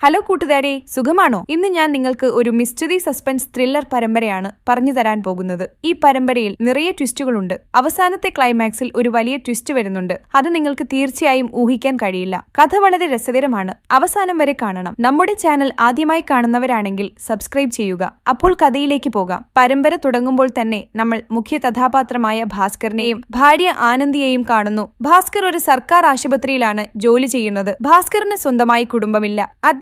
Hello കൂട്ടുകാരെ, സുഖമാണോ? ഇന്ന് ഞാൻ നിങ്ങൾക്ക് ഒരു മിസ്റ്ററി സസ്പെൻസ് ത്രില്ലർ പരമ്പരയാണ് പറഞ്ഞു തരാൻ പോകുന്നത്. ഈ പരമ്പരയിൽ നിറയെ ട്വിസ്റ്റുകളുണ്ട്. അവസാനത്തെ ക്ലൈമാക്സിൽ ഒരു വലിയ ട്വിസ്റ്റ് വരുന്നുണ്ട്. അത് നിങ്ങൾക്ക് തീർച്ചയായും ഊഹിക്കാൻ കഴിയില്ല. കഥ വളരെ രസകരമാണ്. അവസാനം വരെ കാണണം. നമ്മുടെ ചാനൽ ആദ്യമായി കാണുന്നവരാണെങ്കിൽ സബ്സ്ക്രൈബ് ചെയ്യുക. അപ്പോൾ കഥയിലേക്ക് പോകാം. പരമ്പര തുടങ്ങുമ്പോൾ തന്നെ നമ്മൾ മുഖ്യ കഥാപാത്രമായ ഭാസ്കറിനെയും ഭാര്യ ആനന്ദിയെയും കാണുന്നു. ഭാസ്കർ ഒരു സർക്കാർ ആശുപത്രിയിലാണ് ജോലി ചെയ്യുന്നത്. ഭാസ്കറിന് സ്വന്തമായി കുടുംബമില്ല.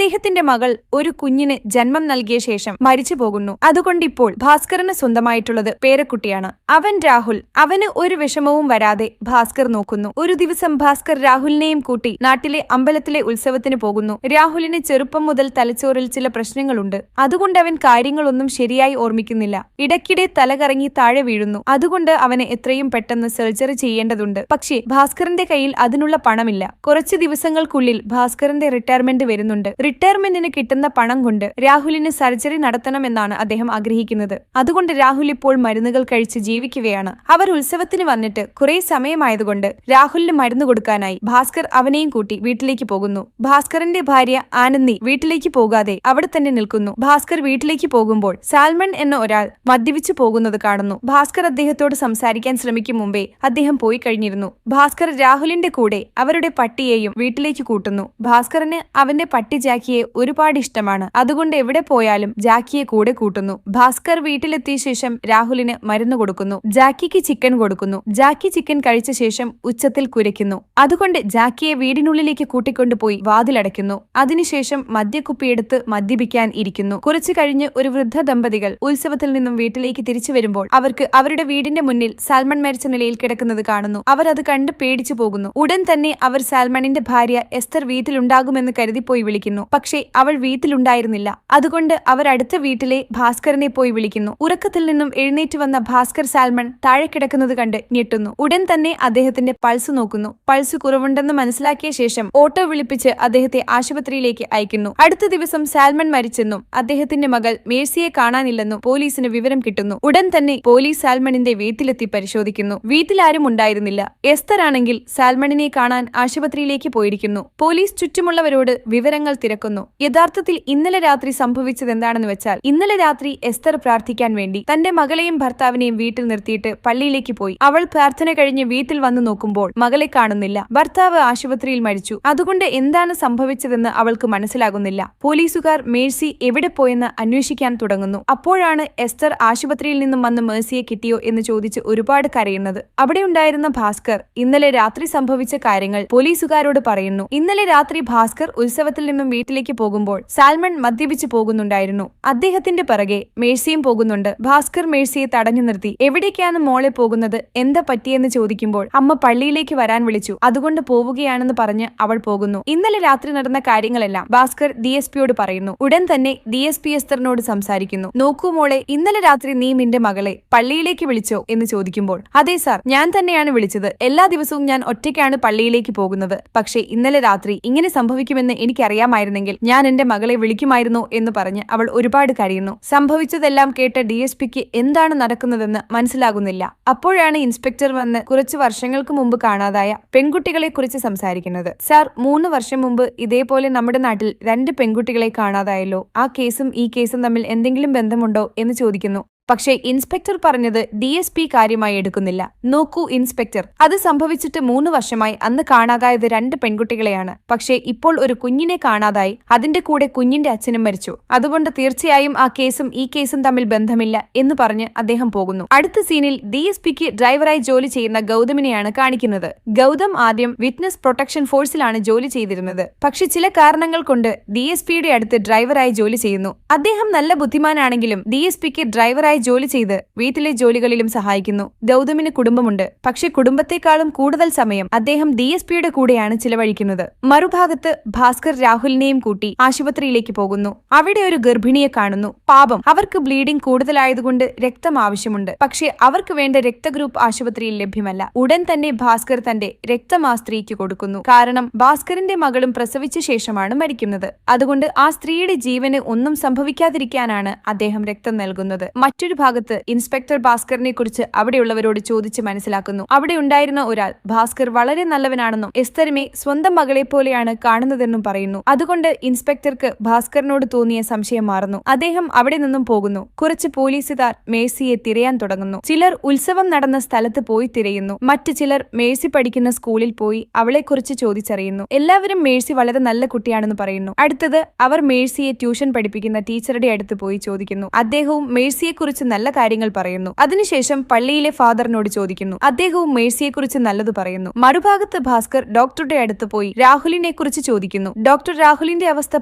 അദ്ദേഹത്തിന്റെ മകൾ ഒരു കുഞ്ഞിന് ജന്മം നൽകിയ ശേഷം മരിച്ചു പോകുന്നു. അതുകൊണ്ടിപ്പോൾ ഭാസ്കറിന് സ്വന്തമായിട്ടുള്ളത് പേരക്കുട്ടിയാണ്. അവൻ രാഹുൽ. അവന് ഒരു വിഷമവും വരാതെ ഭാസ്കർ നോക്കുന്നു. ഒരു ദിവസം ഭാസ്കർ രാഹുലിനെയും കൂട്ടി നാട്ടിലെ അമ്പലത്തിലെ ഉത്സവത്തിന് പോകുന്നു. രാഹുലിന് ചെറുപ്പം മുതൽ തലച്ചോറിൽ ചില പ്രശ്നങ്ങളുണ്ട്. അതുകൊണ്ട് അവൻ കാര്യങ്ങളൊന്നും ശരിയായി ഓർമ്മിക്കുന്നില്ല. ഇടയ്ക്കിടെ തലകറങ്ങി താഴെ വീഴുന്നു. അതുകൊണ്ട് അവന് എത്രയും പെട്ടെന്ന് സർജറി ചെയ്യേണ്ടതുണ്ട്. പക്ഷേ ഭാസ്കറിന്റെ കയ്യിൽ അതിനുള്ള പണമില്ല. കുറച്ച് ദിവസങ്ങൾക്കുള്ളിൽ ഭാസ്കറിന്റെ റിട്ടയർമെന്റ് വരുന്നുണ്ട്. റിട്ടയർമെന്റിന് കിട്ടുന്ന പണം കൊണ്ട് രാഹുലിന് സർജറി നടത്തണമെന്നാണ് അദ്ദേഹം ആഗ്രഹിക്കുന്നത്. അതുകൊണ്ട് രാഹുൽ ഇപ്പോൾ മരുന്നുകൾ കഴിച്ച് ജീവിക്കുകയാണ്. അവർ ഉത്സവത്തിന് വന്നിട്ട് കുറെ സമയമായതുകൊണ്ട് രാഹുലിന് മരുന്ന് കൊടുക്കാനായി ഭാസ്കർ അവനെയും കൂട്ടി വീട്ടിലേക്ക് പോകുന്നു. ഭാസ്കറിന്റെ ഭാര്യ ആനന്ദി വീട്ടിലേക്ക് പോകാതെ അവിടെ തന്നെ നിൽക്കുന്നു. ഭാസ്കർ വീട്ടിലേക്ക് പോകുമ്പോൾ സാൽമൺ എന്ന ഒരാൾ മദ്യപിച്ചു പോകുന്നത് കാണുന്നു. ഭാസ്കർ അദ്ദേഹത്തോട് സംസാരിക്കാൻ ശ്രമിക്കും മുമ്പേ അദ്ദേഹം പോയി കഴിഞ്ഞിരുന്നു. ഭാസ്കർ രാഹുലിന്റെ കൂടെ അവരുടെ പട്ടിയെയും വീട്ടിലേക്ക് കൂട്ടുന്നു. ഭാസ്കറിന് അവന്റെ പട്ടി ജാക്കിയെ ഒരുപാട് ഇഷ്ടമാണ്. അതുകൊണ്ട് എവിടെ പോയാലും ജാക്കിയെ കൂടെ കൂട്ടുന്നു. ഭാസ്കർ വീട്ടിലെത്തിയ ശേഷം രാഹുലിന് മരുന്ന് കൊടുക്കുന്നു. ജാക്കിക്ക് ചിക്കൻ കൊടുക്കുന്നു. ജാക്കി ചിക്കൻ കഴിച്ച ശേഷം ഉച്ചത്തിൽ കുരയ്ക്കുന്നു. അതുകൊണ്ട് ജാക്കിയെ വീടിനുള്ളിലേക്ക് കൂട്ടിക്കൊണ്ടുപോയി വാതിലടയ്ക്കുന്നു. അതിനുശേഷം മദ്യക്കുപ്പിയെടുത്ത് മദ്യപിക്കാൻ ഇരിക്കുന്നു. കുറച്ചു കഴിഞ്ഞ് ഒരു വൃദ്ധ ദമ്പതികൾ ഉത്സവത്തിൽ നിന്നും വീട്ടിലേക്ക് തിരിച്ചു വരുമ്പോൾ അവർക്ക് അവരുടെ വീടിന്റെ മുന്നിൽ സാൽമൺ മരിച്ച നിലയിൽ കിടക്കുന്നത് കാണുന്നു. അവർ അത് കണ്ട് പേടിച്ചു പോകുന്നു. ഉടൻ തന്നെ അവർ സാൽമണിന്റെ ഭാര്യ എസ്തർ വീട്ടിലുണ്ടാകുമെന്ന് കരുതിപ്പോയി വിളിക്കുന്നു. പക്ഷേ അവൾ വീട്ടിലുണ്ടായിരുന്നില്ല. അതുകൊണ്ട് അവർ അടുത്ത വീട്ടിലെ ഭാസ്കറിനെ പോയി വിളിക്കുന്നു. ഉറക്കത്തിൽ നിന്നും എഴുന്നേറ്റ് വന്ന ഭാസ്കർ സാൽമൺ താഴെ കിടക്കുന്നത് കണ്ട് ഞെട്ടുന്നു. ഉടൻ തന്നെ അദ്ദേഹത്തിന്റെ പൾസ് നോക്കുന്നു. പൾസ് കുറവുണ്ടെന്ന് മനസ്സിലാക്കിയ ശേഷം ഓട്ടോ വിളിപ്പിച്ച് അദ്ദേഹത്തെ ആശുപത്രിയിലേക്ക് അയക്കുന്നു. അടുത്ത ദിവസം സാൽമൺ മരിച്ചെന്നും അദ്ദേഹത്തിന്റെ മകൾ മേഴ്സിയെ കാണാനില്ലെന്നും പോലീസിന് വിവരം കിട്ടുന്നു. ഉടൻ തന്നെ പോലീസ് സാൽമണിന്റെ വീട്ടിലെത്തി പരിശോധിക്കുന്നു. വീട്ടിലാരും ഉണ്ടായിരുന്നില്ല. എസ്തർ ആണെങ്കിൽ സാൽമണിനെ കാണാൻ ആശുപത്രിയിലേക്ക് പോയിരിക്കുന്നു. പോലീസ് ചുറ്റുമുള്ളവരോട് വിവരങ്ങൾ തിരക്കുന്നു. യഥാർത്ഥത്തിൽ ഇന്നലെ രാത്രി സംഭവിച്ചത് എന്താണെന്ന് വെച്ചാൽ, ഇന്നലെ രാത്രി എസ്തർ പ്രാർത്ഥിക്കാൻ വേണ്ടി തന്റെ മകളെയും ഭർത്താവിനെയും വീട്ടിൽ നിർത്തിയിട്ട് പള്ളിയിലേക്ക് പോയി. അവൾ പ്രാർത്ഥന കഴിഞ്ഞ് വീട്ടിൽ വന്നു നോക്കുമ്പോൾ മകളെ കാണുന്നില്ല. ഭർത്താവ് ആശുപത്രിയിൽ മരിച്ചു. അതുകൊണ്ട് എന്താണ് സംഭവിച്ചതെന്ന് അവൾക്ക് മനസ്സിലാകുന്നില്ല. പോലീസുകാർ മേഴ്സി എവിടെ പോയെന്ന് അന്വേഷിക്കാൻ തുടങ്ങുന്നു. അപ്പോഴാണ് എസ്തർ ആശുപത്രിയിൽ നിന്നും വന്ന് മേഴ്സിയെ കിട്ടിയോ എന്ന് ചോദിച്ച് ഒരുപാട് കരയുന്നത്. അവിടെ ഉണ്ടായിരുന്ന ഭാസ്കർ ഇന്നലെ രാത്രി സംഭവിച്ച കാര്യങ്ങൾ പോലീസുകാരോട് പറയുന്നു. ഇന്നലെ രാത്രി ഭാസ്കർ ഉത്സവത്തിൽ നിന്നും വീട്ടിലേക്ക് പോകുമ്പോൾ സാൽമൺ മദ്യപിച്ചു പോകുന്നുണ്ടായിരുന്നു. അദ്ദേഹത്തിന്റെ പിറകെ മേഴ്സിയും പോകുന്നുണ്ട്. ഭാസ്കർ മേഴ്സിയെ തടഞ്ഞു നിർത്തി. എവിടേക്കാണ് മോളെ പോകുന്നത്, എന്താ പറ്റിയെന്ന് ചോദിക്കുമ്പോൾ അമ്മ പള്ളിയിലേക്ക് വരാൻ വിളിച്ചു, അതുകൊണ്ട് പോവുകയാണെന്ന് പറഞ്ഞ് അവൾ പോകുന്നു. ഇന്നലെ രാത്രി നടന്ന കാര്യങ്ങളെല്ലാം ഭാസ്കർ DSPയോട് പറയുന്നു. ഉടൻ തന്നെ DSP എസ്തറിനോട് സംസാരിക്കുന്നു. നോക്കൂ മോളെ, ഇന്നലെ രാത്രി നീ നിന്റെ മകളെ പള്ളിയിലേക്ക് വിളിച്ചോ എന്ന് ചോദിക്കുമ്പോൾ അതെ സാർ, ഞാൻ തന്നെയാണ് വിളിച്ചത്. എല്ലാ ദിവസവും ഞാൻ ഒറ്റയ്ക്കാണ് പള്ളിയിലേക്ക് പോകുന്നത്. പക്ഷേ ഇന്നലെ രാത്രി ഇങ്ങനെ സംഭവിക്കുമെന്ന് എനിക്കറിയാമായിരുന്നെങ്കിൽ ഞാൻ എന്റെ മകളെ വിളിക്കുമായിരുന്നു എന്ന് പറഞ്ഞ് അവൾ ഒരുപാട് കരയുന്നു. സംഭവിച്ചതെല്ലാം കേട്ട DSPക്ക് എന്താണ് നടക്കുന്നതെന്ന് മനസ്സിലാകുന്നില്ല. അപ്പോഴാണ് ഇൻസ്പെക്ടർ വന്ന് കുറച്ച് വർഷങ്ങൾക്ക് മുമ്പ് കാണാതായ പെൺകുട്ടികളെ കുറിച്ച് സംസാരിക്കുന്നത്. സാർ, 3 വർഷം മുമ്പ് ഇതേപോലെ നമ്മുടെ നാട്ടിൽ 2 പെൺകുട്ടികളെ കാണാതായല്ലോ. ആ കേസും ഈ കേസും തമ്മിൽ എന്തെങ്കിലും ബന്ധമുണ്ടോ എന്ന് ചോദിക്കുന്നു. പക്ഷേ ഇൻസ്പെക്ടർ പറഞ്ഞത് DSP കാര്യമായി എടുക്കുന്നില്ല. നോക്കൂ ഇൻസ്പെക്ടർ, അത് സംഭവിച്ചിട്ട് 3 വർഷമായി. അന്ന് കാണാതായത് 2 പെൺകുട്ടികളെയാണ്. പക്ഷേ ഇപ്പോൾ ഒരു കുഞ്ഞിനെ കാണാതായി. അതിന്റെ കൂടെ കുഞ്ഞിന്റെ അച്ഛനും മരിച്ചു. അതുകൊണ്ട് തീർച്ചയായും ആ കേസും ഈ കേസും തമ്മിൽ ബന്ധമില്ല എന്ന് പറഞ്ഞ് അദ്ദേഹം പോകുന്നു. അടുത്ത സീനിൽ DSPക്ക് ഡ്രൈവറായി ജോലി ചെയ്യുന്ന ഗൗതമിനെയാണ് കാണിക്കുന്നത്. ഗൗതം ആദ്യം വിറ്റ്നസ് പ്രൊട്ടക്ഷൻ ഫോഴ്സിലാണ് ജോലി ചെയ്തിരുന്നത്. പക്ഷെ ചില കാരണങ്ങൾ കൊണ്ട് DSPയുടെ അടുത്ത് ഡ്രൈവറായി ജോലി ചെയ്യുന്നു. അദ്ദേഹം നല്ല ബുദ്ധിമാനാണെങ്കിലും DSPക്ക് ഡ്രൈവറായി ജോലി ചെയ്ത് വീട്ടിലെ ജോലികളിലും സഹായിക്കുന്നു. ഗൗതമിന് കുടുംബമുണ്ട്. പക്ഷെ കുടുംബത്തെക്കാളും കൂടുതൽ സമയം അദ്ദേഹം DSPയുടെ കൂടെയാണ് ചിലവഴിക്കുന്നത്. മറുഭാഗത്ത് ഭാസ്കർ രാഹുലിനെയും കൂട്ടി ആശുപത്രിയിലേക്ക് പോകുന്നു. അവിടെ ഒരു ഗർഭിണിയെ കാണുന്നു. പാപം, അവർക്ക് ബ്ലീഡിംഗ് കൂടുതലായതുകൊണ്ട് രക്തം ആവശ്യമുണ്ട്. പക്ഷെ അവർക്ക് വേണ്ട രക്തഗ്രൂപ്പ് ആശുപത്രിയിൽ ലഭ്യമല്ല. ഉടൻ തന്നെ ഭാസ്കർ തന്റെ രക്തം ആ സ്ത്രീക്ക് കൊടുക്കുന്നു. കാരണം ഭാസ്കറിന്റെ മകളും പ്രസവിച്ച ശേഷമാണ് മരിക്കുന്നത്. അതുകൊണ്ട് ആ സ്ത്രീയുടെ ജീവന് ഒന്നും സംഭവിക്കാതിരിക്കാനാണ് അദ്ദേഹം രക്തം നൽകുന്നത്. മറ്റൊരു മറ്റൊരു ഭാഗത്ത് ഇൻസ്പെക്ടർ ഭാസ്കറിനെ കുറിച്ച് അവിടെയുള്ളവരോട് ചോദിച്ച് മനസ്സിലാക്കുന്നു. അവിടെ ഉണ്ടായിരുന്ന ഒരാൾ ഭാസ്കർ വളരെ നല്ലവനാണെന്നും എസ്തറിനെ സ്വന്തം മകളെ പോലെയാണ് കാണുന്നതെന്നും പറയുന്നു. അതുകൊണ്ട് ഇൻസ്പെക്ടർക്ക് ഭാസ്കറിനോട് തോന്നിയ സംശയം മാറുന്നു. അദ്ദേഹം അവിടെ നിന്നും പോകുന്നു. കുറച്ച് പോലീസുകാർ മേഴ്സിയെ തിരയാൻ തുടങ്ങുന്നു. ചിലർ ഉത്സവം നടന്ന സ്ഥലത്ത് പോയി തിരയുന്നു. മറ്റു ചിലർ മേഴ്സി പഠിക്കുന്ന സ്കൂളിൽ പോയി അവളെക്കുറിച്ച് ചോദിച്ചറിയുന്നു. എല്ലാവരും മേഴ്സി വളരെ നല്ല കുട്ടിയാണെന്ന് പറയുന്നു. അടുത്തത് അവർ മേഴ്സിയെ ട്യൂഷൻ പഠിപ്പിക്കുന്ന ടീച്ചറുടെ അടുത്ത് പോയി ചോദിക്കുന്നു. അദ്ദേഹവും മേഴ്സിയെക്കുറിച്ച് നല്ല കാര്യങ്ങൾ പറയുന്നു. അതിനുശേഷം പള്ളിയിലെ ഫാദറിനോട് ചോദിക്കുന്നു. അദ്ദേഹവും മേഴ്സിയെക്കുറിച്ച് നല്ലത് പറയുന്നു. മറുഭാഗത്ത് ഭാസ്കർ ഡോക്ടറുടെ അടുത്ത് പോയി രാഹുലിനെ കുറിച്ച് ചോദിക്കുന്നു. ഡോക്ടർ രാഹുലിന്റെ അവസ്ഥ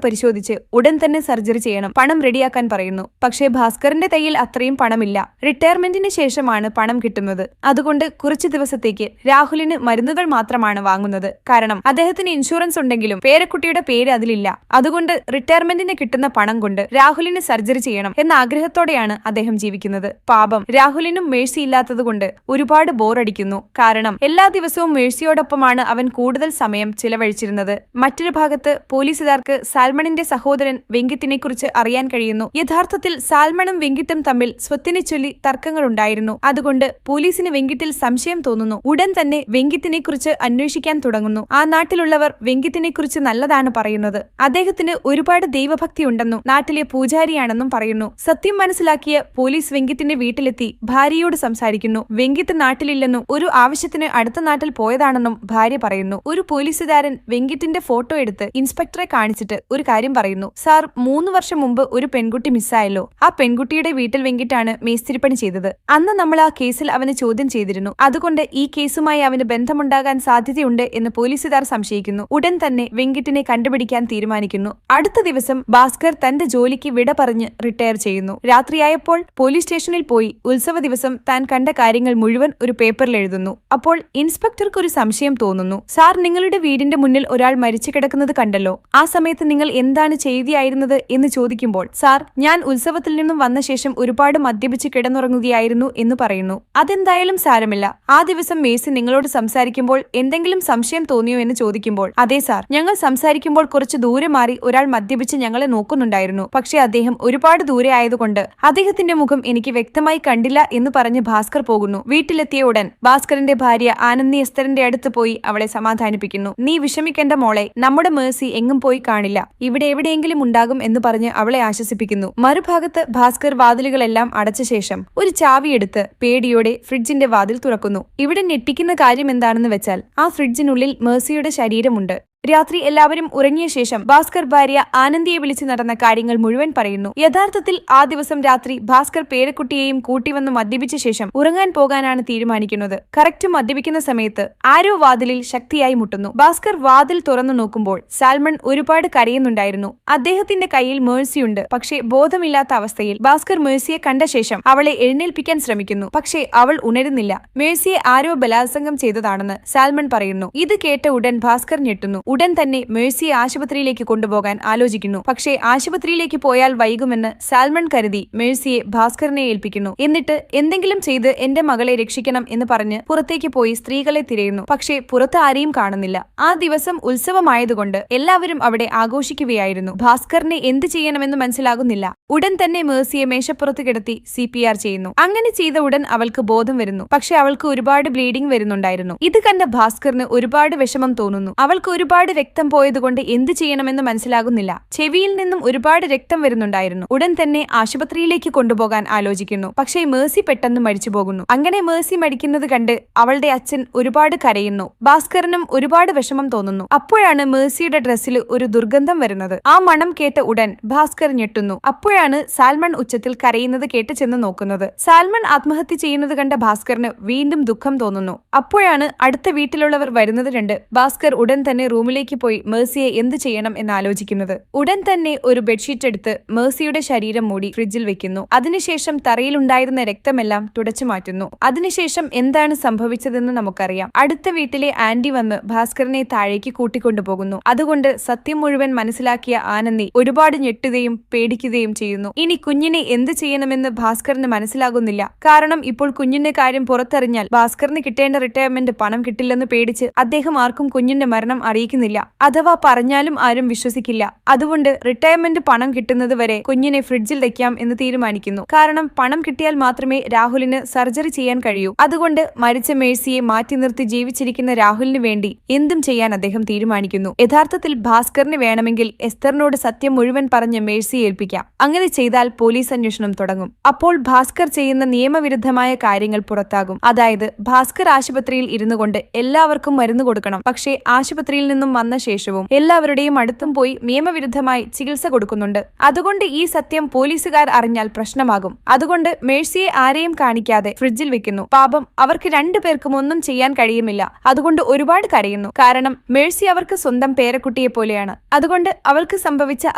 പരിശോധിച്ച് ഉടൻ തന്നെ സർജറി ചെയ്യണം, പണം റെഡിയാക്കാൻ പറയുന്നു. പക്ഷേ ഭാസ്കറിന്റെ കയ്യിൽ അത്രയും പണമില്ല. റിട്ടയർമെന്റിന് ശേഷമാണ് പണം കിട്ടുന്നത്. അതുകൊണ്ട് കുറച്ചു ദിവസത്തേക്ക് രാഹുലിന് മരുന്നുകൾ മാത്രമാണ് വാങ്ങുന്നത്. കാരണം അദ്ദേഹത്തിന് ഇൻഷുറൻസ് ഉണ്ടെങ്കിലും പേരക്കുട്ടിയുടെ പേര് അതിലില്ല. അതുകൊണ്ട് റിട്ടയർമെന്റിന് കിട്ടുന്ന പണം കൊണ്ട് രാഹുലിന് സർജറി ചെയ്യണം എന്ന ആഗ്രഹത്തോടെയാണ് അദ്ദേഹം ജീവിക്കുന്നത്. പാപം, രാഹുലിനും മേഴ്സി ഇല്ലാത്തതുകൊണ്ട് ഒരുപാട് ബോറടിക്കുന്നു. കാരണം എല്ലാ ദിവസവും മേഴ്സിയോടൊപ്പമാണ് അവൻ കൂടുതൽ സമയം ചിലവഴിച്ചിരുന്നത്. മറ്റൊരു ഭാഗത്ത് പോലീസുകാർക്ക് സാൽമണിന്റെ സഹോദരൻ വെങ്കിട്ടിനെ കുറിച്ച് അറിയാൻ കഴിയുന്നു. യഥാർത്ഥത്തിൽ സാൽമണും വെങ്കിട്ടും തമ്മിൽ സ്വത്തിനെ ചൊല്ലി തർക്കങ്ങളുണ്ടായിരുന്നു. അതുകൊണ്ട് പോലീസിന് വെങ്കിട്ടിൽ സംശയം തോന്നുന്നു. ഉടൻ തന്നെ വെങ്കിട്ടിനെ കുറിച്ച് അന്വേഷിക്കാൻ തുടങ്ങുന്നു. ആ നാട്ടിലുള്ളവർ വെങ്കിട്ടിനെ കുറിച്ച് നല്ലതാണ് പറയുന്നത്. അദ്ദേഹത്തിന് ഒരുപാട് ദൈവഭക്തി ഉണ്ടെന്നും നാട്ടിലെ പൂജാരിയാണെന്നും പറയുന്നു. സത്യം മനസ്സിലാക്കിയ പോലീസ് വെങ്കിട്ടിന്റെ വീട്ടിലെത്തി ഭാര്യയോട് സംസാരിക്കുന്നു. വെങ്കിട്ട് നാട്ടിലില്ലെന്നും ഒരു ആവശ്യത്തിന് അടുത്ത നാട്ടിൽ പോയതാണെന്നും ഭാര്യ പറയുന്നു. ഒരു പോലീസുകാരൻ വെങ്കിട്ടിന്റെ ഫോട്ടോ എടുത്ത് ഇൻസ്പെക്ടറെ കാണിച്ചിട്ട് ഒരു കാര്യം പറയുന്നു. സാർ, 3 വർഷം മുമ്പ് ഒരു പെൺകുട്ടി മിസ്സായല്ലോ. ആ പെൺകുട്ടിയുടെ വീട്ടിൽ വെങ്കിട്ടാണ് മേസ്തിരിപ്പണി ചെയ്തത്. അന്ന് നമ്മൾ ആ കേസിൽ അവനെ ചോദ്യം ചെയ്തിരുന്നു. അതുകൊണ്ട് ഈ കേസുമായി അവന് ബന്ധമുണ്ടാകാൻ സാധ്യതയുണ്ട് എന്ന് പോലീസുകാർ സംശയിക്കുന്നു. ഉടൻ തന്നെ വെങ്കിട്ടിനെ കണ്ടുപിടിക്കാൻ തീരുമാനിക്കുന്നു. അടുത്ത ദിവസം ഭാസ്കർ തന്റെ ജോലിക്ക് വിട പറഞ്ഞ് റിട്ടയർ ചെയ്യുന്നു. രാത്രിയായപ്പോൾ പോലീസ് സ്റ്റേഷനിൽ പോയി ഉത്സവ ദിവസം താൻ കണ്ട കാര്യങ്ങൾ മുഴുവൻ ഒരു പേപ്പറിൽ എഴുതുന്നു. അപ്പോൾ ഇൻസ്പെക്ടർക്ക് ഒരു സംശയം തോന്നുന്നു. സാർ, നിങ്ങളുടെ വീടിന്റെ മുന്നിൽ ഒരാൾ മരിച്ചു കിടക്കുന്നത് കണ്ടല്ലോ. ആ സമയത്ത് നിങ്ങൾ എന്താണ് ചെയ്യുകയായിരുന്നത് എന്ന് ചോദിക്കുമ്പോൾ, സാർ, ഞാൻ ഉത്സവത്തിൽ നിന്നും വന്ന ശേഷം ഒരുപാട് മദ്യപിച്ച് കിടന്നുറങ്ങുകയായിരുന്നു എന്ന് പറയുന്നു. അതെന്തായാലും സാരമില്ല. ആ ദിവസം മേഴ്സി നിങ്ങളോട് സംസാരിക്കുമ്പോൾ എന്തെങ്കിലും സംശയം തോന്നിയോ എന്ന് ചോദിക്കുമ്പോൾ, അതെ സാർ, ഞങ്ങൾ സംസാരിക്കുമ്പോൾ കുറച്ച് ദൂരെ മാറി ഒരാൾ മദ്യപിച്ച് ഞങ്ങളെ നോക്കുന്നുണ്ടായിരുന്നു. പക്ഷേ അദ്ദേഹം ഒരുപാട് ദൂരെ ആയതുകൊണ്ട് അദ്ദേഹത്തിന്റെ മുഖം എനിക്ക് വ്യക്തമായി കണ്ടില്ല എന്ന് പറഞ്ഞ് ഭാസ്കർ പോകുന്നു. വീട്ടിലെത്തിയ ഉടൻ ഭാസ്കറിന്റെ ഭാര്യ ആനന്ദി എസ്തറിന്റെ അടുത്ത് പോയി അവളെ സമാധാനിപ്പിക്കുന്നു. നീ വിഷമിക്കേണ്ട മോളെ, നമ്മുടെ മേഴ്സി എങ്ങും പോയി കാണില്ല, ഇവിടെ എവിടെയെങ്കിലും ഉണ്ടാകും എന്ന് പറഞ്ഞ് അവളെ ആശ്വസിപ്പിക്കുന്നു. മറുഭാഗത്ത് ഭാസ്കർ വാതിലുകളെല്ലാം അടച്ച ശേഷം ഒരു ചാവിയെടുത്ത് പേടിയോടെ ഫ്രിഡ്ജിന്റെ വാതിൽ തുറക്കുന്നു. ഇവിടെ ഞെട്ടിക്കുന്ന കാര്യം എന്താണെന്ന് വെച്ചാൽ ആ ഫ്രിഡ്ജിനുള്ളിൽ മേഴ്സിയുടെ ശരീരമുണ്ട്. രാത്രി എല്ലാവരും ഉറങ്ങിയ ശേഷം ഭാസ്കർ ഭാര്യ ആനന്ദിയെ വിളിച്ച് നടന്ന കാര്യങ്ങൾ മുഴുവൻ പറയുന്നു. യഥാർത്ഥത്തിൽ ആ ദിവസം രാത്രി ഭാസ്കർ പേരക്കുട്ടിയെയും കൂട്ടിവന്ന് മദ്യപിച്ച ശേഷം ഉറങ്ങാൻ പോകാനാണ് തീരുമാനിക്കുന്നത്. കറക്റ്റ് മദ്യപിക്കുന്ന സമയത്ത് ആരോ വാതിലിൽ ശക്തിയായി മുട്ടുന്നു. ഭാസ്കർ വാതിൽ തുറന്നു നോക്കുമ്പോൾ സാൽമൺ ഒരുപാട് കരയുന്നുണ്ടായിരുന്നു. അദ്ദേഹത്തിന്റെ കയ്യിൽ മേഴ്സിയുണ്ട്. പക്ഷേ ബോധമില്ലാത്ത അവസ്ഥയിൽ ഭാസ്കർ മേഴ്സിയെ കണ്ട ശേഷം അവളെ എഴുന്നേൽപ്പിക്കാൻ ശ്രമിക്കുന്നു. പക്ഷേ അവൾ ഉണരുന്നില്ല. മേഴ്സിയെ ആരോ ബലാത്സംഗം ചെയ്തതാണെന്ന് സാൽമൺ പറയുന്നു. ഇത് കേട്ട ഉടൻ ഭാസ്കർ ഞെട്ടുന്നു. ഉടൻ തന്നെ മേഴ്സിയെ ആശുപത്രിയിലേക്ക് കൊണ്ടുപോകാൻ ആലോചിക്കുന്നു. പക്ഷേ ആശുപത്രിയിലേക്ക് പോയാൽ വൈകുമെന്ന് സാൽമൺ കരുതി മേഴ്സിയെ ഭാസ്കറിനെ ഏൽപ്പിക്കുന്നു. എന്നിട്ട് എന്തെങ്കിലും ചെയ്ത് എന്റെ മകളെ രക്ഷിക്കണം എന്ന് പറഞ്ഞ് പുറത്തേക്ക് പോയി സ്ത്രീകളെ തിരയുന്നു. പക്ഷേ പുറത്ത് ആരെയും കാണുന്നില്ല. ആ ദിവസം ഉത്സവമായതുകൊണ്ട് എല്ലാവരും അവിടെ ആഘോഷിക്കുകയായിരുന്നു. ഭാസ്കറിനെ എന്ത് ചെയ്യണമെന്ന് മനസ്സിലാകുന്നില്ല. ഉടൻ തന്നെ മേഴ്സിയെ മേശപ്പുറത്ത് കിടത്തി CPR ചെയ്യുന്നു. അങ്ങനെ ചെയ്ത ഉടൻ അവൾക്ക് ബോധം വരുന്നു. പക്ഷെ അവൾക്ക് ഒരുപാട് ബ്ലീഡിംഗ് വരുന്നുണ്ടായിരുന്നു. ഇത് കണ്ട ഭാസ്കറിന് ഒരുപാട് വിഷമം തോന്നുന്നു. അവൾക്ക് ഒരുപാട് രക്തം പോയതുകൊണ്ട് എന്ത് ചെയ്യണമെന്ന് മനസ്സിലാകുന്നില്ല. ചെവിയിൽ നിന്നും ഒരുപാട് രക്തം വരുന്നുണ്ടായിരുന്നു. ഉടൻ തന്നെ ആശുപത്രിയിലേക്ക് കൊണ്ടുപോകാൻ ആലോചിക്കുന്നു. പക്ഷേ മേഴ്സി പെട്ടെന്ന് മരിച്ചു പോകുന്നു. അങ്ങനെ മേഴ്സി മരിക്കുന്നത് കണ്ട് അവളുടെ അച്ഛൻ ഒരുപാട് കരയുന്നു. ഭാസ്കറിനും ഒരുപാട് വിഷമം തോന്നുന്നു. അപ്പോഴാണ് മേഴ്സിയുടെ ഡ്രസ്സിൽ ഒരു ദുർഗന്ധം വരുന്നത്. ആ മണം കേട്ട ഉടൻ ഭാസ്കർ ഞെട്ടുന്നു. അപ്പോഴാണ് സാൽമൺ ഉച്ചത്തിൽ കരയുന്നത് കേട്ട് ചെന്ന് നോക്കുന്നത്. സാൽമൺ ആത്മഹത്യ ചെയ്യുന്നത് കണ്ട ഭാസ്കറിന് വീണ്ടും ദുഃഖം തോന്നുന്നു. അപ്പോഴാണ് അടുത്ത വീട്ടിലുള്ളവർ വരുന്നത് കണ്ട് ഭാസ്കർ ഉടൻ തന്നെ റൂമിലേക്ക് പോയി മേഴ്സിയെ എന്ത് ചെയ്യണം എന്ന് ആലോചിക്കുന്നത്. ഉടൻ തന്നെ ഒരു ബെഡ്ഷീറ്റ് എടുത്ത് മേഴ്സിയുടെ ശരീരം മൂടി ഫ്രിഡ്ജിൽ വെക്കുന്നു. അതിനുശേഷം തറയിലുണ്ടായിരുന്ന രക്തമെല്ലാം തുടച്ചു മാറ്റുന്നു. അതിനുശേഷം എന്താണ് സംഭവിച്ചതെന്ന് നമുക്കറിയാം. അടുത്ത വീട്ടിലെ ആന്റി വന്ന് ഭാസ്കറിനെ താഴേക്ക് കൂട്ടിക്കൊണ്ടുപോകുന്നു. അതുകൊണ്ട് സത്യം മുഴുവൻ മനസ്സിലാക്കിയ ആനന്ദി ഒരുപാട് ഞെട്ടുകയും പേടിക്കുകയും ചെയ്യുന്നു. ഇനി കുഞ്ഞിനെ എന്ത് ചെയ്യണമെന്ന് ഭാസ്കറിന് മനസ്സിലാകുന്നില്ല. കാരണം ഇപ്പോൾ കുഞ്ഞിന്റെ കാര്യം പുറത്തറിഞ്ഞാൽ ഭാസ്കറിന് കിട്ടേണ്ട റിട്ടയർമെന്റ് പണം കിട്ടില്ലെന്ന് പേടിച്ച് അദ്ദേഹം ആർക്കും കുഞ്ഞിന്റെ മരണം അറിയിക്കുന്നില്ല. വിശ്വസിക്കുന്നില്ല. അഥവാ പറഞ്ഞാലും ആരും വിശ്വസിക്കില്ല. അതുകൊണ്ട് റിട്ടയർമെന്റ് പണം കിട്ടുന്നത് വരെ കുഞ്ഞിനെ ഫ്രിഡ്ജിൽ വെക്കാം എന്ന് തീരുമാനിക്കുന്നു. കാരണം പണം കിട്ടിയാൽ മാത്രമേ രാഹുലിന് സർജറി ചെയ്യാൻ കഴിയൂ. അതുകൊണ്ട് മരിച്ച മേഴ്സിയെ മാറ്റി നിർത്തി ജീവിച്ചിരിക്കുന്ന രാഹുലിന് വേണ്ടി എന്തും ചെയ്യാൻ അദ്ദേഹം തീരുമാനിക്കുന്നു. യഥാർത്ഥത്തിൽ ഭാസ്കറിന് വേണമെങ്കിൽ എസ്തറിനോട് സത്യം മുഴുവൻ പറഞ്ഞ് മേഴ്സിയെ ഏൽപ്പിക്കാം. അങ്ങനെ ചെയ്താൽ പോലീസ് അന്വേഷണം തുടങ്ങും. അപ്പോൾ ഭാസ്കർ ചെയ്യുന്ന നിയമവിരുദ്ധമായ കാര്യങ്ങൾ പുറത്താകും. അതായത് ഭാസ്കർ ആശുപത്രിയിൽ ഇരുന്നു കൊണ്ട് എല്ലാവർക്കും മരുന്ന് കൊടുക്കണം. പക്ഷേ ആശുപത്രിയിൽ നിന്നും വന്ന ശേഷവും എല്ലാവരുടെയും അടുത്തും പോയി നിയമവിരുദ്ധമായി ചികിത്സ കൊടുക്കുന്നുണ്ട്. അതുകൊണ്ട് ഈ സത്യം പോലീസുകാർ അറിഞ്ഞാൽ പ്രശ്നമാകും. അതുകൊണ്ട് മേഴ്സിയെ ആരെയും കാണിക്കാതെ ഫ്രിഡ്ജിൽ വെക്കുന്നു. പാപം, അവർക്ക് രണ്ടുപേർക്കും ഒന്നും ചെയ്യാൻ കഴിയുമില്ല. അതുകൊണ്ട് ഒരുപാട് കരയുന്നു. കാരണം മേഴ്സി അവർക്ക് സ്വന്തം പേരക്കുട്ടിയെ പോലെയാണ്. അതുകൊണ്ട് അവൾക്ക് സംഭവിച്ച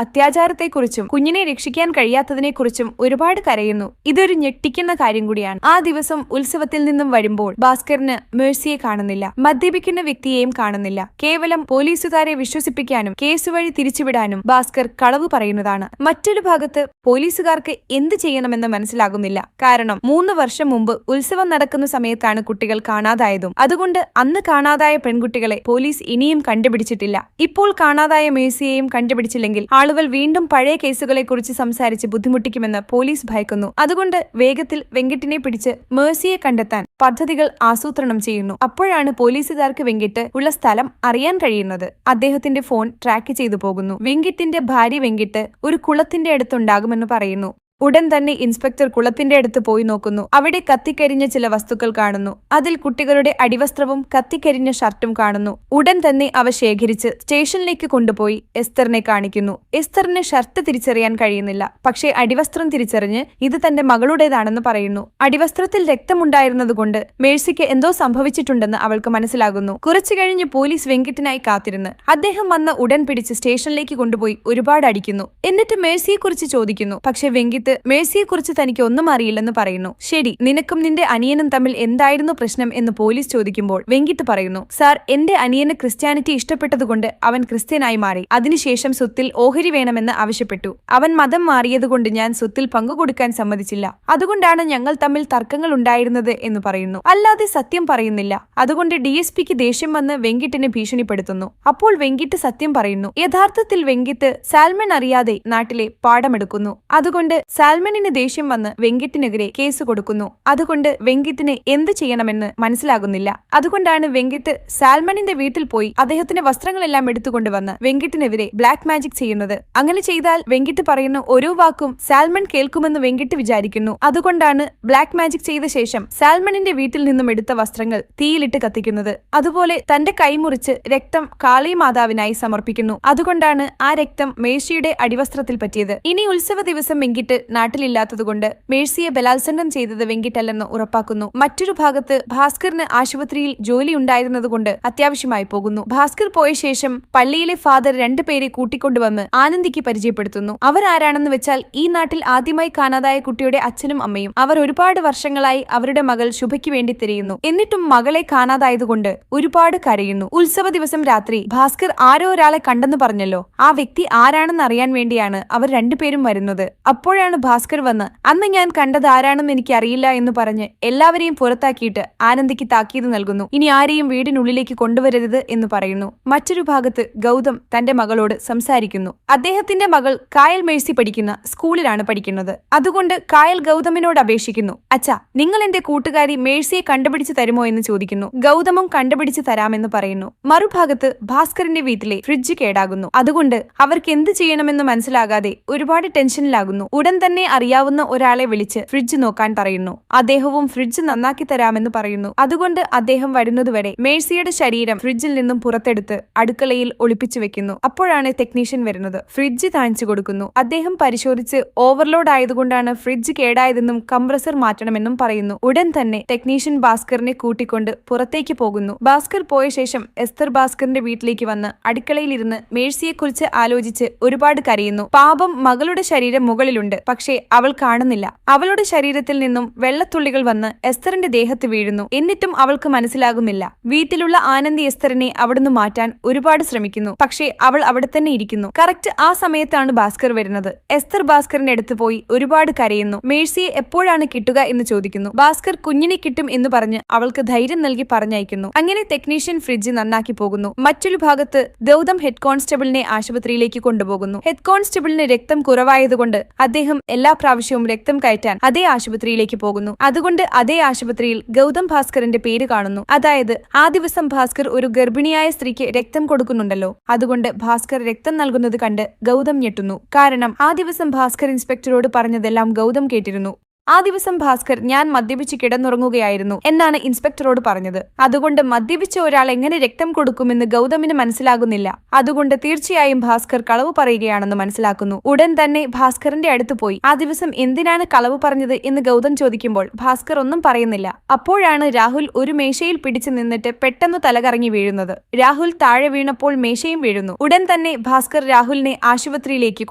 അത്യാചാരത്തെക്കുറിച്ചും കുഞ്ഞിനെ രക്ഷിക്കാൻ കഴിയാത്തതിനെക്കുറിച്ചും ഒരുപാട് കരയുന്നു. ഇതൊരു ഞെട്ടിക്കുന്ന കാര്യം കൂടിയാണ്. ആ ദിവസം ഉത്സവത്തിൽ നിന്നും വരുമ്പോൾ ഭാസ്കറിന് മേഴ്സിയെ കാണുന്നില്ല. മദ്യപിക്കുന്ന വ്യക്തിയെയും കാണുന്നില്ല. കേവലം പോലീസുകാരെ വിശ്വസിപ്പിക്കാനും കേസ് വഴി തിരിച്ചുവിടാനും ഭാസ്കർ കളവ് പറയുന്നതാണ്. മറ്റൊരു ഭാഗത്ത് പോലീസുകാർക്ക് എന്ത് ചെയ്യണമെന്ന് മനസ്സിലാകുന്നില്ല. കാരണം 3 വർഷം മുമ്പ് ഉത്സവം നടക്കുന്ന സമയത്താണ് കുട്ടികൾ കാണാതായതും. അതുകൊണ്ട് അന്ന് കാണാതായ പെൺകുട്ടികളെ പോലീസ് ഇനിയും കണ്ടുപിടിച്ചിട്ടില്ല. ഇപ്പോൾ കാണാതായ മേഴ്സിയെയും കണ്ടുപിടിച്ചില്ലെങ്കിൽ ആളുകൾ വീണ്ടും പഴയ കേസുകളെ കുറിച്ച് സംസാരിച്ച് ബുദ്ധിമുട്ടിക്കുമെന്ന് പോലീസ് ഭയക്കുന്നു. അതുകൊണ്ട് വേഗത്തിൽ വെങ്കിട്ടിനെ പിടിച്ച് മേഴ്സിയെ കണ്ടെത്താൻ പദ്ധതികൾ ആസൂത്രണം ചെയ്യുന്നു. അപ്പോഴാണ് പോലീസുകാർക്ക് വെങ്കിട്ട് ഉള്ള സ്ഥലം അറിയാൻ കഴിയുന്നത്. അദ്ദേഹത്തിന്റെ ഫോൺ ട്രാക്ക് ചെയ്തു പോകുന്നു. വെങ്കിട്ടിന്റെ ഭാര്യ വെങ്കിട്ട് ഒരു കുളത്തിന്റെ അടുത്തുണ്ടാകുമെന്ന് പറയുന്നു. ഉടൻ തന്നെ ഇൻസ്പെക്ടർ കുളത്തിന്റെ അടുത്ത് പോയി നോക്കുന്നു. അവിടെ കത്തിക്കരിഞ്ഞ ചില വസ്തുക്കൾ കാണുന്നു. അതിൽ കുട്ടികളുടെ അടിവസ്ത്രവും കത്തിക്കരിഞ്ഞ ഷർട്ടും കാണുന്നു. ഉടൻ തന്നെ അവ ശേഖരിച്ച് സ്റ്റേഷനിലേക്ക് കൊണ്ടുപോയി എസ്തറിനെ കാണിക്കുന്നു. എസ്തറിന് ഷർട്ട് തിരിച്ചറിയാൻ കഴിയുന്നില്ല. പക്ഷേ അടിവസ്ത്രം തിരിച്ചറിഞ്ഞ് ഇത് തന്റെ മകളുടേതാണെന്ന് പറയുന്നു. അടിവസ്ത്രത്തിൽ രക്തമുണ്ടായിരുന്നതുകൊണ്ട് മേഴ്സിക്ക് എന്തോ സംഭവിച്ചിട്ടുണ്ടെന്ന് അവൾക്ക് മനസ്സിലാകുന്നു. കുറച്ചു കഴിഞ്ഞ് പോലീസ് വെങ്കിട്ടിനായി കാത്തിരുന്ന് അദ്ദേഹം വന്ന ഉടൻ പിടിച്ച് സ്റ്റേഷനിലേക്ക് കൊണ്ടുപോയി ഒരുപാട് അടിക്കുന്നു. എന്നിട്ട് മേഴ്സിയെക്കുറിച്ച് ചോദിക്കുന്നു. പക്ഷെ വെങ്കിട്ട് മേഴ്സിയെക്കുറിച്ച് തനിക്ക് ഒന്നും അറിയില്ലെന്ന് പറയുന്നു. ശരി, നിനക്കും നിന്റെ അനിയനും തമ്മിൽ എന്തായിരുന്നു പ്രശ്നം എന്ന് പോലീസ് ചോദിക്കുമ്പോൾ വെങ്കിട്ട് പറയുന്നു, സാർ, എന്റെ അനിയന് ക്രിസ്ത്യാനിറ്റി ഇഷ്ടപ്പെട്ടതുകൊണ്ട് അവൻ ക്രിസ്ത്യനായി മാറി. അതിനുശേഷം സ്വത്തിൽ ഓഹരി വേണമെന്ന് ആവശ്യപ്പെട്ടു. അവൻ മതം മാറിയതുകൊണ്ട് ഞാൻ സ്വത്തിൽ പങ്കുകൊടുക്കാൻ സമ്മതിച്ചില്ല. അതുകൊണ്ടാണ് ഞങ്ങൾ തമ്മിൽ തർക്കങ്ങൾ ഉണ്ടായിരുന്നത് എന്ന് പറയുന്നു. അല്ലാതെ സത്യം പറയുന്നില്ല. അതുകൊണ്ട് DSPക്ക് ദേഷ്യം വന്ന് വെങ്കിട്ടിനെ ഭീഷണിപ്പെടുത്തുന്നു. അപ്പോൾ വെങ്കിട്ട് സത്യം പറയുന്നു. യഥാർത്ഥത്തിൽ വെങ്കിട്ട് സാൽമൺ അറിയാതെ നാട്ടിലെ പാടമെടുക്കുന്നു. അതുകൊണ്ട് സാൽമണിന് ദേഷ്യം വന്ന് വെങ്കിട്ടിനെതിരെ കേസ് കൊടുക്കുന്നു. അതുകൊണ്ട് വെങ്കിട്ടിന് എന്ത് ചെയ്യണമെന്ന് മനസ്സിലാകുന്നില്ല. അതുകൊണ്ടാണ് വെങ്കിട്ട് സാൽമണിന്റെ വീട്ടിൽ പോയി അദ്ദേഹത്തിന്റെ വസ്ത്രങ്ങളെല്ലാം എടുത്തുകൊണ്ടുവന്ന് വെങ്കിട്ടിനെതിരെ ബ്ലാക്ക് മാജിക് ചെയ്യുന്നത്. അങ്ങനെ ചെയ്താൽ വെങ്കിട്ട് പറയുന്ന ഓരോ വാക്കും സാൽമൺ കേൾക്കുമെന്ന് വെങ്കിട്ട് വിചാരിക്കുന്നു. അതുകൊണ്ടാണ് ബ്ലാക്ക് മാജിക് ചെയ്ത ശേഷം സാൽമണിന്റെ വീട്ടിൽ നിന്നും എടുത്ത വസ്ത്രങ്ങൾ തീയിലിട്ട് കത്തിക്കുന്നത്. അതുപോലെ തന്റെ കൈമുറിച്ച് രക്തം കാളി മാതാവിനായി സമർപ്പിക്കുന്നു. അതുകൊണ്ടാണ് ആ രക്തം മേഴ്സിയുടെ അടിവസ്ത്രത്തിൽ പറ്റിയത്. ഇനി ഉത്സവ ദിവസം വെങ്കിട്ട് നാട്ടിലില്ലാത്തതുകൊണ്ട് മേഴ്സിയെ ബലാത്സംഗം ചെയ്തത് വെങ്കിട്ടല്ലെന്ന് ഉറപ്പാക്കുന്നു. മറ്റൊരു ഭാഗത്ത് ഭാസ്കറിന് ആശുപത്രിയിൽ ജോലി ഉണ്ടായിരുന്നതുകൊണ്ട് അത്യാവശ്യമായി പോകുന്നു. ഭാസ്കർ പോയ ശേഷം പള്ളിയിലെ ഫാദർ 2 പേരെ കൂട്ടിക്കൊണ്ടുവന്ന് ആനന്ദിക്ക് പരിചയപ്പെടുത്തുന്നു. അവരാരാണെന്ന് വെച്ചാൽ ഈ നാട്ടിൽ ആദ്യമായി കാണാതായ കുട്ടിയുടെ അച്ഛനും അമ്മയും. അവർ ഒരുപാട് വർഷങ്ങളായി അവരുടെ മകൾ ശുഭയ്ക്ക് വേണ്ടി തിരയുന്നു. എന്നിട്ടും മകളെ കാണാതായതുകൊണ്ട് ഒരുപാട് കരയുന്നു. ഉത്സവ ദിവസം രാത്രി ഭാസ്കർ ആരോ ഒരാളെ കണ്ടെന്ന് പറഞ്ഞല്ലോ. ആ വ്യക്തി ആരാണെന്ന് അറിയാൻ വേണ്ടിയാണ് അവർ 2 പേരും വരുന്നത്. അപ്പോഴാണ് ഭാസ്കർ വന്ന് അന്ന് ഞാൻ കണ്ടത് ആരാണെന്ന് എനിക്ക് അറിയില്ല എന്ന് പറഞ്ഞ് എല്ലാവരെയും പുറത്താക്കിയിട്ട് ആനന്ദിക്ക് താക്കീത് നൽകുന്നു. ഇനി ആരെയും വീടിനുള്ളിലേക്ക് കൊണ്ടുവരരുത് എന്ന് പറയുന്നു. മറ്റൊരു ഭാഗത്ത് ഗൗതം തന്റെ മകളോട് സംസാരിക്കുന്നു. അദ്ദേഹത്തിന്റെ മകൾ കായൽ മേഴ്സി പഠിക്കുന്ന സ്കൂളിലാണ് പഠിക്കുന്നത്. അതുകൊണ്ട് കായൽ ഗൗതമിനോട് അപേക്ഷിക്കുന്നു, അച്ഛാ, നിങ്ങൾ എന്റെ കൂട്ടുകാരി മേഴ്സിയെ കണ്ടുപിടിച്ച് തരുമോ എന്ന് ചോദിക്കുന്നു. ഗൗതമും കണ്ടുപിടിച്ച് തരാമെന്ന് പറയുന്നു. മറുഭാഗത്ത് ഭാസ്കറിന്റെ വീട്ടിലെ ഫ്രിഡ്ജ് കേടാകുന്നു. അതുകൊണ്ട് അവർക്ക് എന്ത് ചെയ്യണമെന്ന് മനസ്സിലാകാതെ ഒരുപാട് ടെൻഷനിലാകുന്നു. ഉടൻ തന്നെ അറിയാവുന്ന ഒരാളെ വിളിച്ച് ഫ്രിഡ്ജ് നോക്കാൻ പറയുന്നു. അദ്ദേഹവും ഫ്രിഡ്ജ് നന്നാക്കി തരാമെന്ന് പറയുന്നു. അതുകൊണ്ട് അദ്ദേഹം വരുന്നതുവരെ മേഴ്സിയുടെ ശരീരം ഫ്രിഡ്ജിൽ നിന്നും പുറത്തെടുത്ത് അടുക്കളയിൽ ഒളിപ്പിച്ചു വെക്കുന്നു. അപ്പോഴാണ് ടെക്നീഷ്യൻ വരുന്നത്. ഫ്രിഡ്ജ് കാണിച്ചു കൊടുക്കുന്നു. അദ്ദേഹം പരിശോധിച്ച് ഓവർലോഡ് ആയതുകൊണ്ടാണ് ഫ്രിഡ്ജ് കേടായതെന്നും കംപ്രസർ മാറ്റണമെന്നും പറയുന്നു. ഉടൻ തന്നെ ടെക്നീഷ്യൻ ഭാസ്കറിനെ കൂട്ടിക്കൊണ്ട് പുറത്തേക്ക് പോകുന്നു. ഭാസ്കർ പോയ ശേഷം എസ്തർ ഭാസ്കറിന്റെ വീട്ടിലേക്ക് വന്ന് അടുക്കളയിലിരുന്ന് മേഴ്സിയെക്കുറിച്ച് ആലോചിച്ച് ഒരുപാട് കരയുന്നു. പാപം, മകളുടെ ശരീരം മുകളിലുണ്ട്. പക്ഷേ അവൾ കാണുന്നില്ല. അവളുടെ ശരീരത്തിൽ നിന്നും വെള്ളത്തുള്ളികൾ വന്ന് എസ്തറിന്റെ ദേഹത്ത് വീഴുന്നു. എന്നിട്ടും അവൾക്ക് മനസ്സിലാകുന്നില്ല. വീട്ടിലുള്ള ആനന്ദി എസ്തറിനെ അവിടുന്ന് മാറ്റാൻ ഒരുപാട് ശ്രമിക്കുന്നു. പക്ഷേ അവൾ അവിടെ തന്നെ ഇരിക്കുന്നു. കറക്റ്റ് ആ സമയത്താണ് ഭാസ്കർ വരുന്നത്. എസ്തർ ഭാസ്കറിന്റെ അടുത്ത് പോയി ഒരുപാട് കരയുന്നു. മേഴ്സിയെ എപ്പോഴാണ് കിട്ടുക എന്ന് ചോദിക്കുന്നു. ഭാസ്കർ കുഞ്ഞിനെ കിട്ടും എന്ന് പറഞ്ഞ് അവൾക്ക് ധൈര്യം നൽകി പറഞ്ഞയക്കുന്നു. അങ്ങനെ ടെക്നീഷ്യൻ ഫ്രിഡ്ജ് നന്നാക്കി പോകുന്നു. മറ്റൊരു ഭാഗത്ത് ഗൗതം ഹെഡ് കോൺസ്റ്റബിളിനെ ആശുപത്രിയിലേക്ക് കൊണ്ടുപോകുന്നു. ഹെഡ് കോൺസ്റ്റബിളിന് രക്തം കുറവായതുകൊണ്ട് അദ്ദേഹം എല്ലാ പ്രാവശ്യവും രക്തം കയറ്റാൻ അതേ ആശുപത്രിയിലേക്ക് പോകുന്നു. അതുകൊണ്ട് അതേ ആശുപത്രിയിൽ ഗൗതം ഭാസ്കറിന്റെ പേര് കാണുന്നു. അതായത് ആ ദിവസം ഭാസ്കർ ഒരു ഗർഭിണിയായ സ്ത്രീക്ക് രക്തം കൊടുക്കുന്നുണ്ടല്ലോ. അതുകൊണ്ട് ഭാസ്കർ രക്തം നൽകുന്നത് കണ്ട് ഗൗതം ഞെട്ടുന്നു. കാരണം ആ ദിവസം ഭാസ്കർ ഇൻസ്പെക്ടറോട് പറഞ്ഞതെല്ലാം ഗൗതം കേട്ടിരുന്നു. ആ ദിവസം ഭാസ്കർ ഞാൻ മദ്യപിച്ച് കിടന്നുറങ്ങുകയായിരുന്നു എന്നാണ് ഇൻസ്പെക്ടറോട് പറഞ്ഞത്. അതുകൊണ്ട് മദ്യപിച്ച ഒരാൾ എങ്ങനെ രക്തം കൊടുക്കുമെന്ന് ഗൗതമിന് മനസ്സിലാകുന്നില്ല. അതുകൊണ്ട് തീർച്ചയായും ഭാസ്കർ കളവ് പറയുകയാണെന്ന് മനസ്സിലാക്കുന്നു. ഉടൻ തന്നെ ഭാസ്കറിന്റെ അടുത്ത് പോയി ആ ദിവസം എന്തിനാണ് കളവ് പറഞ്ഞത് എന്ന് ഗൗതം ചോദിക്കുമ്പോൾ ഭാസ്കർ ഒന്നും പറയുന്നില്ല. അപ്പോഴാണ് രാഹുൽ ഒരു മേശയിൽ പിടിച്ചു നിന്നിട്ട് പെട്ടെന്ന് തലകറങ്ങി വീഴുന്നത്. രാഹുൽ താഴെ വീണപ്പോൾ മേശയും വീഴുന്നു. ഉടൻ തന്നെ ഭാസ്കർ രാഹുലിനെ ആശുപത്രിയിലേക്ക്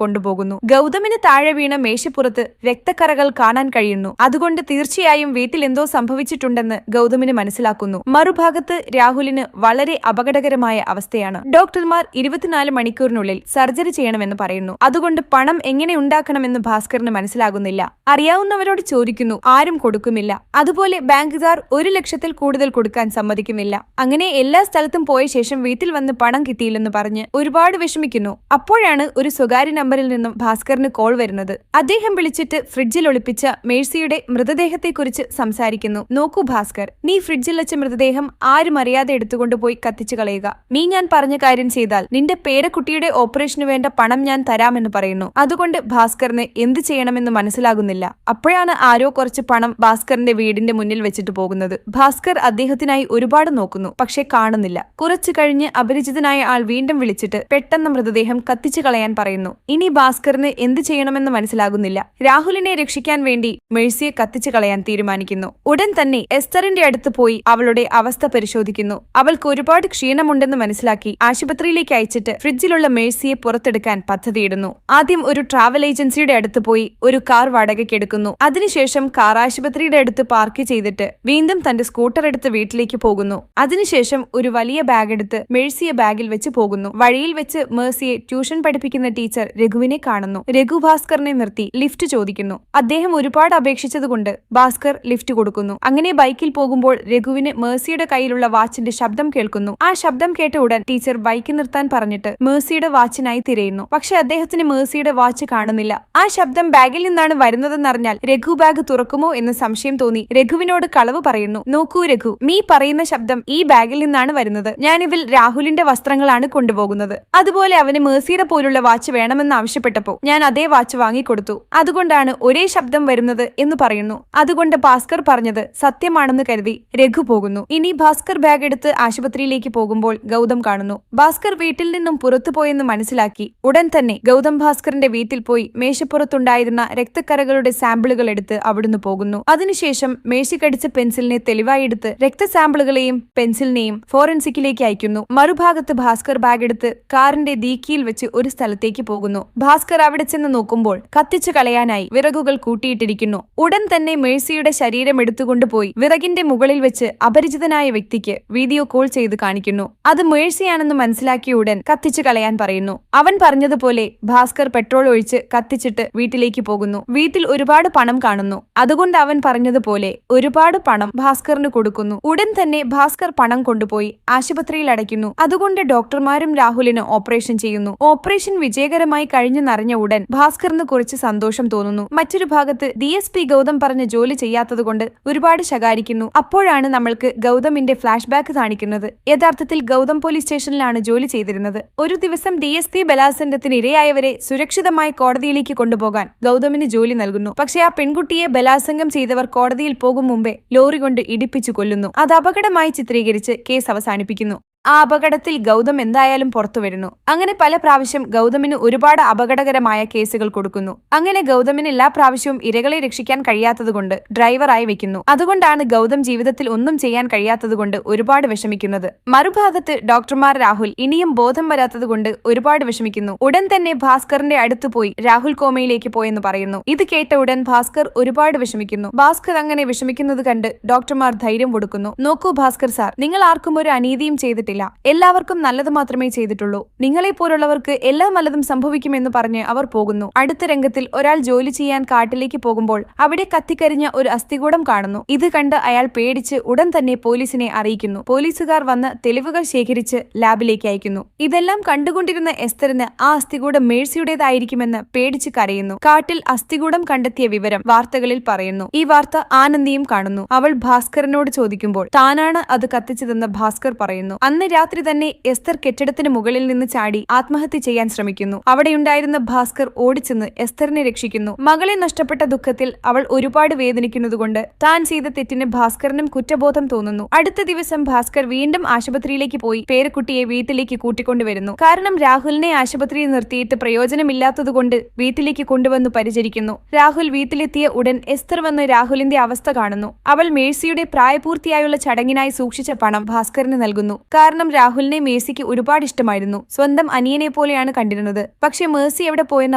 കൊണ്ടുപോകുന്നു. ഗൗതമിന് താഴെ വീണ മേശപ്പുറത്ത് രക്തക്കറകൾ കാണാൻ കഴിയുന്നു. അതുകൊണ്ട് തീർച്ചയായും വീട്ടിൽ എന്തോ സംഭവിച്ചിട്ടുണ്ടെന്ന് ഗൗതമിന് മനസ്സിലാക്കുന്നു. മറുഭാഗത്ത് രാഹുലിന് വളരെ അപകടകരമായ അവസ്ഥയാണ്. ഡോക്ടർമാർ 24 മണിക്കൂറിനുള്ളിൽ സർജറി ചെയ്യണമെന്ന് പറയുന്നു. അതുകൊണ്ട് പണം എങ്ങനെ ഉണ്ടാക്കണമെന്ന് ഭാസ്കറിന് മനസ്സിലാകുന്നില്ല. അറിയാവുന്നവരോട് ചോദിക്കുന്നു, ആരും കൊടുക്കുമില്ല. അതുപോലെ ബാങ്കുകാർ 1 ലക്ഷത്തിൽ കൂടുതൽ കൊടുക്കാൻ സമ്മതിക്കുന്നില്ല. അങ്ങനെ എല്ലാ സ്ഥലത്തും പോയ ശേഷം വീട്ടിൽ വന്ന് പണം കിട്ടിയില്ലെന്ന് പറഞ്ഞ് ഒരുപാട് വിഷമിക്കുന്നു. അപ്പോഴാണ് ഒരു സ്വകാര്യ നമ്പറിൽ നിന്നും ഭാസ്കറിന് കോൾ വരുന്നത്. അദ്ദേഹം വിളിച്ചിട്ട് ഫ്രിഡ്ജിൽ ഒളിപ്പിച്ച മേഴ്സിയുടെ മൃതദേഹത്തെക്കുറിച്ച് സംസാരിക്കുന്നു. നോക്കൂ ഭാസ്കർ, നീ ഫ്രിഡ്ജിൽ വെച്ച മൃതദേഹം ആരും അറിയാതെ എടുത്തുകൊണ്ടുപോയി കത്തിച്ചു കളയുക. നീ ഞാൻ പറഞ്ഞ കാര്യം ചെയ്താൽ നിന്റെ പേരക്കുട്ടിയുടെ ഓപ്പറേഷന് വേണ്ട പണം ഞാൻ തരാമെന്ന് പറയുന്നു. അതുകൊണ്ട് ഭാസ്കറിന് എന്ത് ചെയ്യണമെന്ന് മനസ്സിലാകുന്നില്ല. അപ്പോഴാണ് ആരോ കുറച്ച് പണം ഭാസ്കറിന്റെ വീടിന്റെ മുന്നിൽ വെച്ചിട്ട് പോകുന്നത്. ഭാസ്കർ അദ്ദേഹത്തിനായി ഒരുപാട് നോക്കുന്നു, പക്ഷെ കാണുന്നില്ല. കുറച്ചു കഴിഞ്ഞ് അപരിചിതനായ ആൾ വീണ്ടും വിളിച്ചിട്ട് പെട്ടെന്ന് മൃതദേഹം കത്തിച്ചു കളയാൻ പറയുന്നു. ഇനി ഭാസ്കറിന് എന്ത് ചെയ്യണമെന്ന് മനസ്സിലാകുന്നില്ല. രാഹുലിനെ രക്ഷിക്കാൻ വേണ്ടി മേഴ്സിയെ കത്തിച്ചു കളയാൻ തീരുമാനിക്കുന്നു. ഉടൻ തന്നെ എസ്തറിന്റെ അടുത്ത് പോയി അവളുടെ അവസ്ഥ പരിശോധിക്കുന്നു. അവൾക്ക് ഒരുപാട് ക്ഷീണമുണ്ടെന്ന് മനസ്സിലാക്കി ആശുപത്രിയിലേക്ക് അയച്ചിട്ട് ഫ്രിഡ്ജിലുള്ള മേഴ്സിയെ പുറത്തെടുക്കാൻ പദ്ധതിയിടുന്നു. ആദ്യം ഒരു ട്രാവൽ ഏജൻസിയുടെ അടുത്ത് പോയി ഒരു കാർ വാടകയ്ക്ക് എടുക്കുന്നു. അതിനുശേഷം കാർ ആശുപത്രിയുടെ അടുത്ത് പാർക്ക് ചെയ്തിട്ട് വീണ്ടും തന്റെ സ്കൂട്ടർ എടുത്ത് വീട്ടിലേക്ക് പോകുന്നു. അതിനുശേഷം ഒരു വലിയ ബാഗ് എടുത്ത് മേഴ്സിയെ ബാഗിൽ വെച്ച് പോകുന്നു. വഴിയിൽ വെച്ച് മേഴ്സിയെ ട്യൂഷൻ പഠിപ്പിക്കുന്ന ടീച്ചർ രഘുവിനെ കാണുന്നു. രഘു ഭാസ്കറിനെ നിർത്തി ലിഫ്റ്റ് ചോദിക്കുന്നു. അദ്ദേഹം ഒരുപാട് അപേക്ഷിച്ചതുകൊണ്ട് ഭാസ്കർ ലിഫ്റ്റ് കൊടുക്കുന്നു. അങ്ങനെ ബൈക്കിൽ പോകുമ്പോൾ രഘുവിന് മേഴ്സിയുടെ കയ്യിലുള്ള വാച്ചിന്റെ ശബ്ദം കേൾക്കുന്നു. ആ ശബ്ദം കേട്ട ഉടൻ ടീച്ചർ ബൈക്ക് നിർത്താൻ പറഞ്ഞിട്ട് മേഴ്സിയുടെ വാച്ചിനായി തിരയുന്നു. പക്ഷെ അദ്ദേഹത്തിന് മേഴ്സിയുടെ വാച്ച് കാണുന്നില്ല. ആ ശബ്ദം ബാഗിൽ നിന്നാണ് വരുന്നതെന്നറിഞ്ഞാൽ രഘു ബാഗ് തുറക്കുമോ എന്ന് സംശയം തോന്നി രഘുവിനോട് കളവ് പറയുന്നു. നോക്കൂ രഘു, നീ പറയുന്ന ശബ്ദം ഈ ബാഗിൽ നിന്നാണ് വരുന്നത്. ഞാനിതിൽ രാഹുലിന്റെ വസ്ത്രങ്ങളാണ് കൊണ്ടുപോകുന്നത്. അതുപോലെ അവന് മേഴ്സിയുടെ പോലുള്ള വാച്ച് വേണമെന്ന് ആവശ്യപ്പെട്ടപ്പോ ഞാൻ അതേ വാച്ച് വാങ്ങിക്കൊടുത്തു. അതുകൊണ്ടാണ് ഒരേ ശബ്ദം വരുന്നത് എന്ന് പറയുന്നു. അതുകൊണ്ട് ഭാസ്കർ പറഞ്ഞത് സത്യമാണെന്ന് കരുതി രഘു പോകുന്നു. ഇനി ഭാസ്കർ ബാഗ് എടുത്ത് ആശുപത്രിയിലേക്ക് പോകുമ്പോൾ ഗൗതം കാണുന്നു. ഭാസ്കർ വീട്ടിൽ നിന്നും പുറത്തുപോയെന്ന് മനസ്സിലാക്കി ഉടൻ തന്നെ ഗൗതം ഭാസ്കറിന്റെ വീട്ടിൽ പോയി മേശപ്പുറത്തുണ്ടായിരുന്ന രക്തക്കറകളുടെ സാമ്പിളുകൾ എടുത്ത് അവിടുന്ന് പോകുന്നു. അതിനുശേഷം മേശ കടിച്ച പെൻസിലിനെ തെളിവായി എടുത്ത് രക്തസാമ്പിളുകളെയും പെൻസിലിനെയും ഫോറൻസിക്കിലേക്ക് അയക്കുന്നു. മറുഭാഗത്ത് ഭാസ്കർ ബാഗ് എടുത്ത് കാറിന്റെ ദീക്കിയിൽ വെച്ച് ഒരു സ്ഥലത്തേക്ക് പോകുന്നു. ഭാസ്കർ അവിടെ ചെന്ന് നോക്കുമ്പോൾ കത്തിച്ചു കളയാനായി വിറകുകൾ കൂട്ടിയിട്ടിരിക്കുന്നു. ഉടൻ തന്നെ മേഴ്സിയുടെ ശരീരം എടുത്തുകൊണ്ടുപോയി വിറകിന്റെ മുകളിൽ വെച്ച് അപരിചിതനായ വ്യക്തിക്ക് വീഡിയോ കോൾ ചെയ്ത് കാണിക്കുന്നു. അത് മേഴ്സിയാണെന്ന് മനസ്സിലാക്കിയ ഉടൻ കത്തിച്ചു കളയാൻ പറയുന്നു. അവൻ പറഞ്ഞതുപോലെ ഭാസ്കർ പെട്രോൾ ഒഴിച്ച് കത്തിച്ചിട്ട് വീട്ടിലേക്ക് പോകുന്നു. വീട്ടിൽ ഒരുപാട് പണം കാണുന്നു. അതുകൊണ്ട് അവൻ പറഞ്ഞതുപോലെ ഒരുപാട് പണം ഭാസ്കറിന് കൊടുക്കുന്നു. ഉടൻ തന്നെ ഭാസ്കർ പണം കൊണ്ടുപോയി ആശുപത്രിയിൽ അടയ്ക്കുന്നു. അതുകൊണ്ട് ഡോക്ടർമാരും രാഹുലിന് ഓപ്പറേഷൻ ചെയ്യുന്നു. ഓപ്പറേഷൻ വിജയകരമായി കഴിഞ്ഞെന്നറിഞ്ഞ ഉടൻ ഭാസ്കറിന് കുറച്ച് സന്തോഷം തോന്നുന്നു. മറ്റൊരു ഭാഗത്ത് DSP ഗൗതം പറഞ്ഞ ജോലി ചെയ്യാത്തതുകൊണ്ട് ഒരുപാട് ശകാരിക്കുന്നു. അപ്പോഴാണ് നമ്മൾക്ക് ഗൗതമിന്റെ ഫ്ലാഷ് ബാക്ക് കാണിക്കുന്നത്. യഥാർത്ഥത്തിൽ ഗൗതം പോലീസ് സ്റ്റേഷനിലാണ് ജോലി ചെയ്തിരുന്നത്. ഒരു ദിവസം DSP ബലാത്സംഗത്തിന് ഇരയായവരെ സുരക്ഷിതമായി കോടതിയിലേക്ക് കൊണ്ടുപോകാൻ ഗൗതമിന് ജോലി നൽകുന്നു. പക്ഷേ ആ പെൺകുട്ടിയെ ബലാത്സംഗം ചെയ്തവർ കോടതിയിൽ പോകും മുമ്പേ ലോറി കൊണ്ട് ഇടിപ്പിച്ചു കൊല്ലുന്നു. അത് അപകടമായി ചിത്രീകരിച്ച് കേസ് അവസാനിപ്പിക്കുന്നു. ആ അപകടത്തിൽ ഗൗതം എന്തായാലും പുറത്തുവരുന്നു. അങ്ങനെ പല പ്രാവശ്യം ഗൗതമിന് ഒരുപാട് അപകടകരമായ കേസുകൾ കൊടുക്കുന്നു. അങ്ങനെ ഗൗതമിന് എല്ലാ പ്രാവശ്യവും ഇരകളെ രക്ഷിക്കാൻ കഴിയാത്തതുകൊണ്ട് ഡ്രൈവറായി വെക്കുന്നു. അതുകൊണ്ടാണ് ഗൗതം ജീവിതത്തിൽ ഒന്നും ചെയ്യാൻ കഴിയാത്തതുകൊണ്ട് ഒരുപാട് വിഷമിക്കുന്നത്. മറുഭാഗത്ത് ഡോക്ടർമാർ രാഹുൽ ഇനിയും ബോധം വരാത്തതുകൊണ്ട് ഒരുപാട് വിഷമിക്കുന്നു. ഉടൻ തന്നെ ഭാസ്കറിന്റെ അടുത്ത് പോയി രാഹുൽ കോമയിലേക്ക് പോയെന്ന് പറയുന്നു. ഇത് കേട്ട ഉടൻ ഭാസ്കർ ഒരുപാട് വിഷമിക്കുന്നു. ഭാസ്കർ അങ്ങനെ വിഷമിക്കുന്നത് കണ്ട് ഡോക്ടർമാർ ധൈര്യം കൊടുക്കുന്നു. നോക്കൂ ഭാസ്കർ സാർ, നിങ്ങൾ ആർക്കും ഒരു അനീതിയും ചെയ്തിട്ടില്ല. എല്ലാവർക്കും നല്ലത് മാത്രമേ ചെയ്തിട്ടുള്ളൂ. നിങ്ങളെ പോലുള്ളവർക്ക് എല്ലാം നല്ലതും സംഭവിക്കുമെന്ന് പറഞ്ഞ് അവർ പോകുന്നു. അടുത്ത രംഗത്തിൽ ഒരാൾ ജോലി ചെയ്യാൻ കാട്ടിലേക്ക് പോകുമ്പോൾ അവിടെ കത്തിക്കരിഞ്ഞ ഒരു അസ്ഥികൂടം കാണുന്നു. ഇത് കണ്ട് അയാൾ പേടിച്ച് ഉടൻ തന്നെ പോലീസിനെ അറിയിക്കുന്നു. പോലീസുകാർ വന്ന് തെളിവുകൾ ശേഖരിച്ച് ലാബിലേക്ക് അയക്കുന്നു. ഇതെല്ലാം കണ്ടുകൊണ്ടിരുന്ന എസ്തറിന് ആ അസ്ഥികൂടം മേഴ്സിയുടേതായിരിക്കുമെന്ന് പേടിച്ച് കരയുന്നു. കാട്ടിൽ അസ്ഥികൂടം കണ്ടെത്തിയ വിവരം വാർത്തകളിൽ പറയുന്നു. ഈ വാർത്ത ആനന്ദിയും കാണുന്നു. അവൾ ഭാസ്കറിനോട് ചോദിക്കുമ്പോൾ താനാണ് അത് കത്തിച്ചതെന്ന് ഭാസ്കർ പറയുന്നു. അന്ന് രാത്രി തന്നെ എസ്തർ കെട്ടിടത്തിന് മുകളിൽ നിന്ന് ചാടി ആത്മഹത്യ ചെയ്യാൻ ശ്രമിക്കുന്നു. അവിടെയുണ്ടായിരുന്ന ഭാസ്കർ ഓടിച്ചെന്ന് എസ്തറിനെ രക്ഷിക്കുന്നു. മകളെ നഷ്ടപ്പെട്ട ദുഃഖത്തിൽ അവൾ ഒരുപാട് വേദനിക്കുന്നതുകൊണ്ട് താൻ ചെയ്ത തെറ്റിന് ഭാസ്കറിനും കുറ്റബോധം തോന്നുന്നു. അടുത്ത ദിവസം ഭാസ്കർ വീണ്ടും ആശുപത്രിയിലേക്ക് പോയി പേരക്കുട്ടിയെ വീട്ടിലേക്ക് കൂട്ടിക്കൊണ്ടുവരുന്നു. കാരണം രാഹുലിനെ ആശുപത്രിയിൽ നിർത്തിയിട്ട് പ്രയോജനമില്ലാത്തതുകൊണ്ട് വീട്ടിലേക്ക് കൊണ്ടുവന്നു പരിചരിക്കുന്നു. രാഹുൽ വീട്ടിലെത്തിയ ഉടൻ എസ്തർ വന്ന് രാഹുലിന്റെ അവസ്ഥ കാണുന്നു. അവൾ മേഴ്സിയുടെ പ്രായപൂർത്തിയായുള്ള ചടങ്ങിനായി സൂക്ഷിച്ച പണം ഭാസ്കറിന് നൽകുന്നു. കാരണം രാഹുലിനെ മേഴ്സിക്ക് ഒരുപാട് ഇഷ്ടമായിരുന്നു. സ്വന്തം അനിയനെ പോലെയാണ് കണ്ടിരുന്നത്. പക്ഷെ മേഴ്സി എവിടെ പോയെന്ന്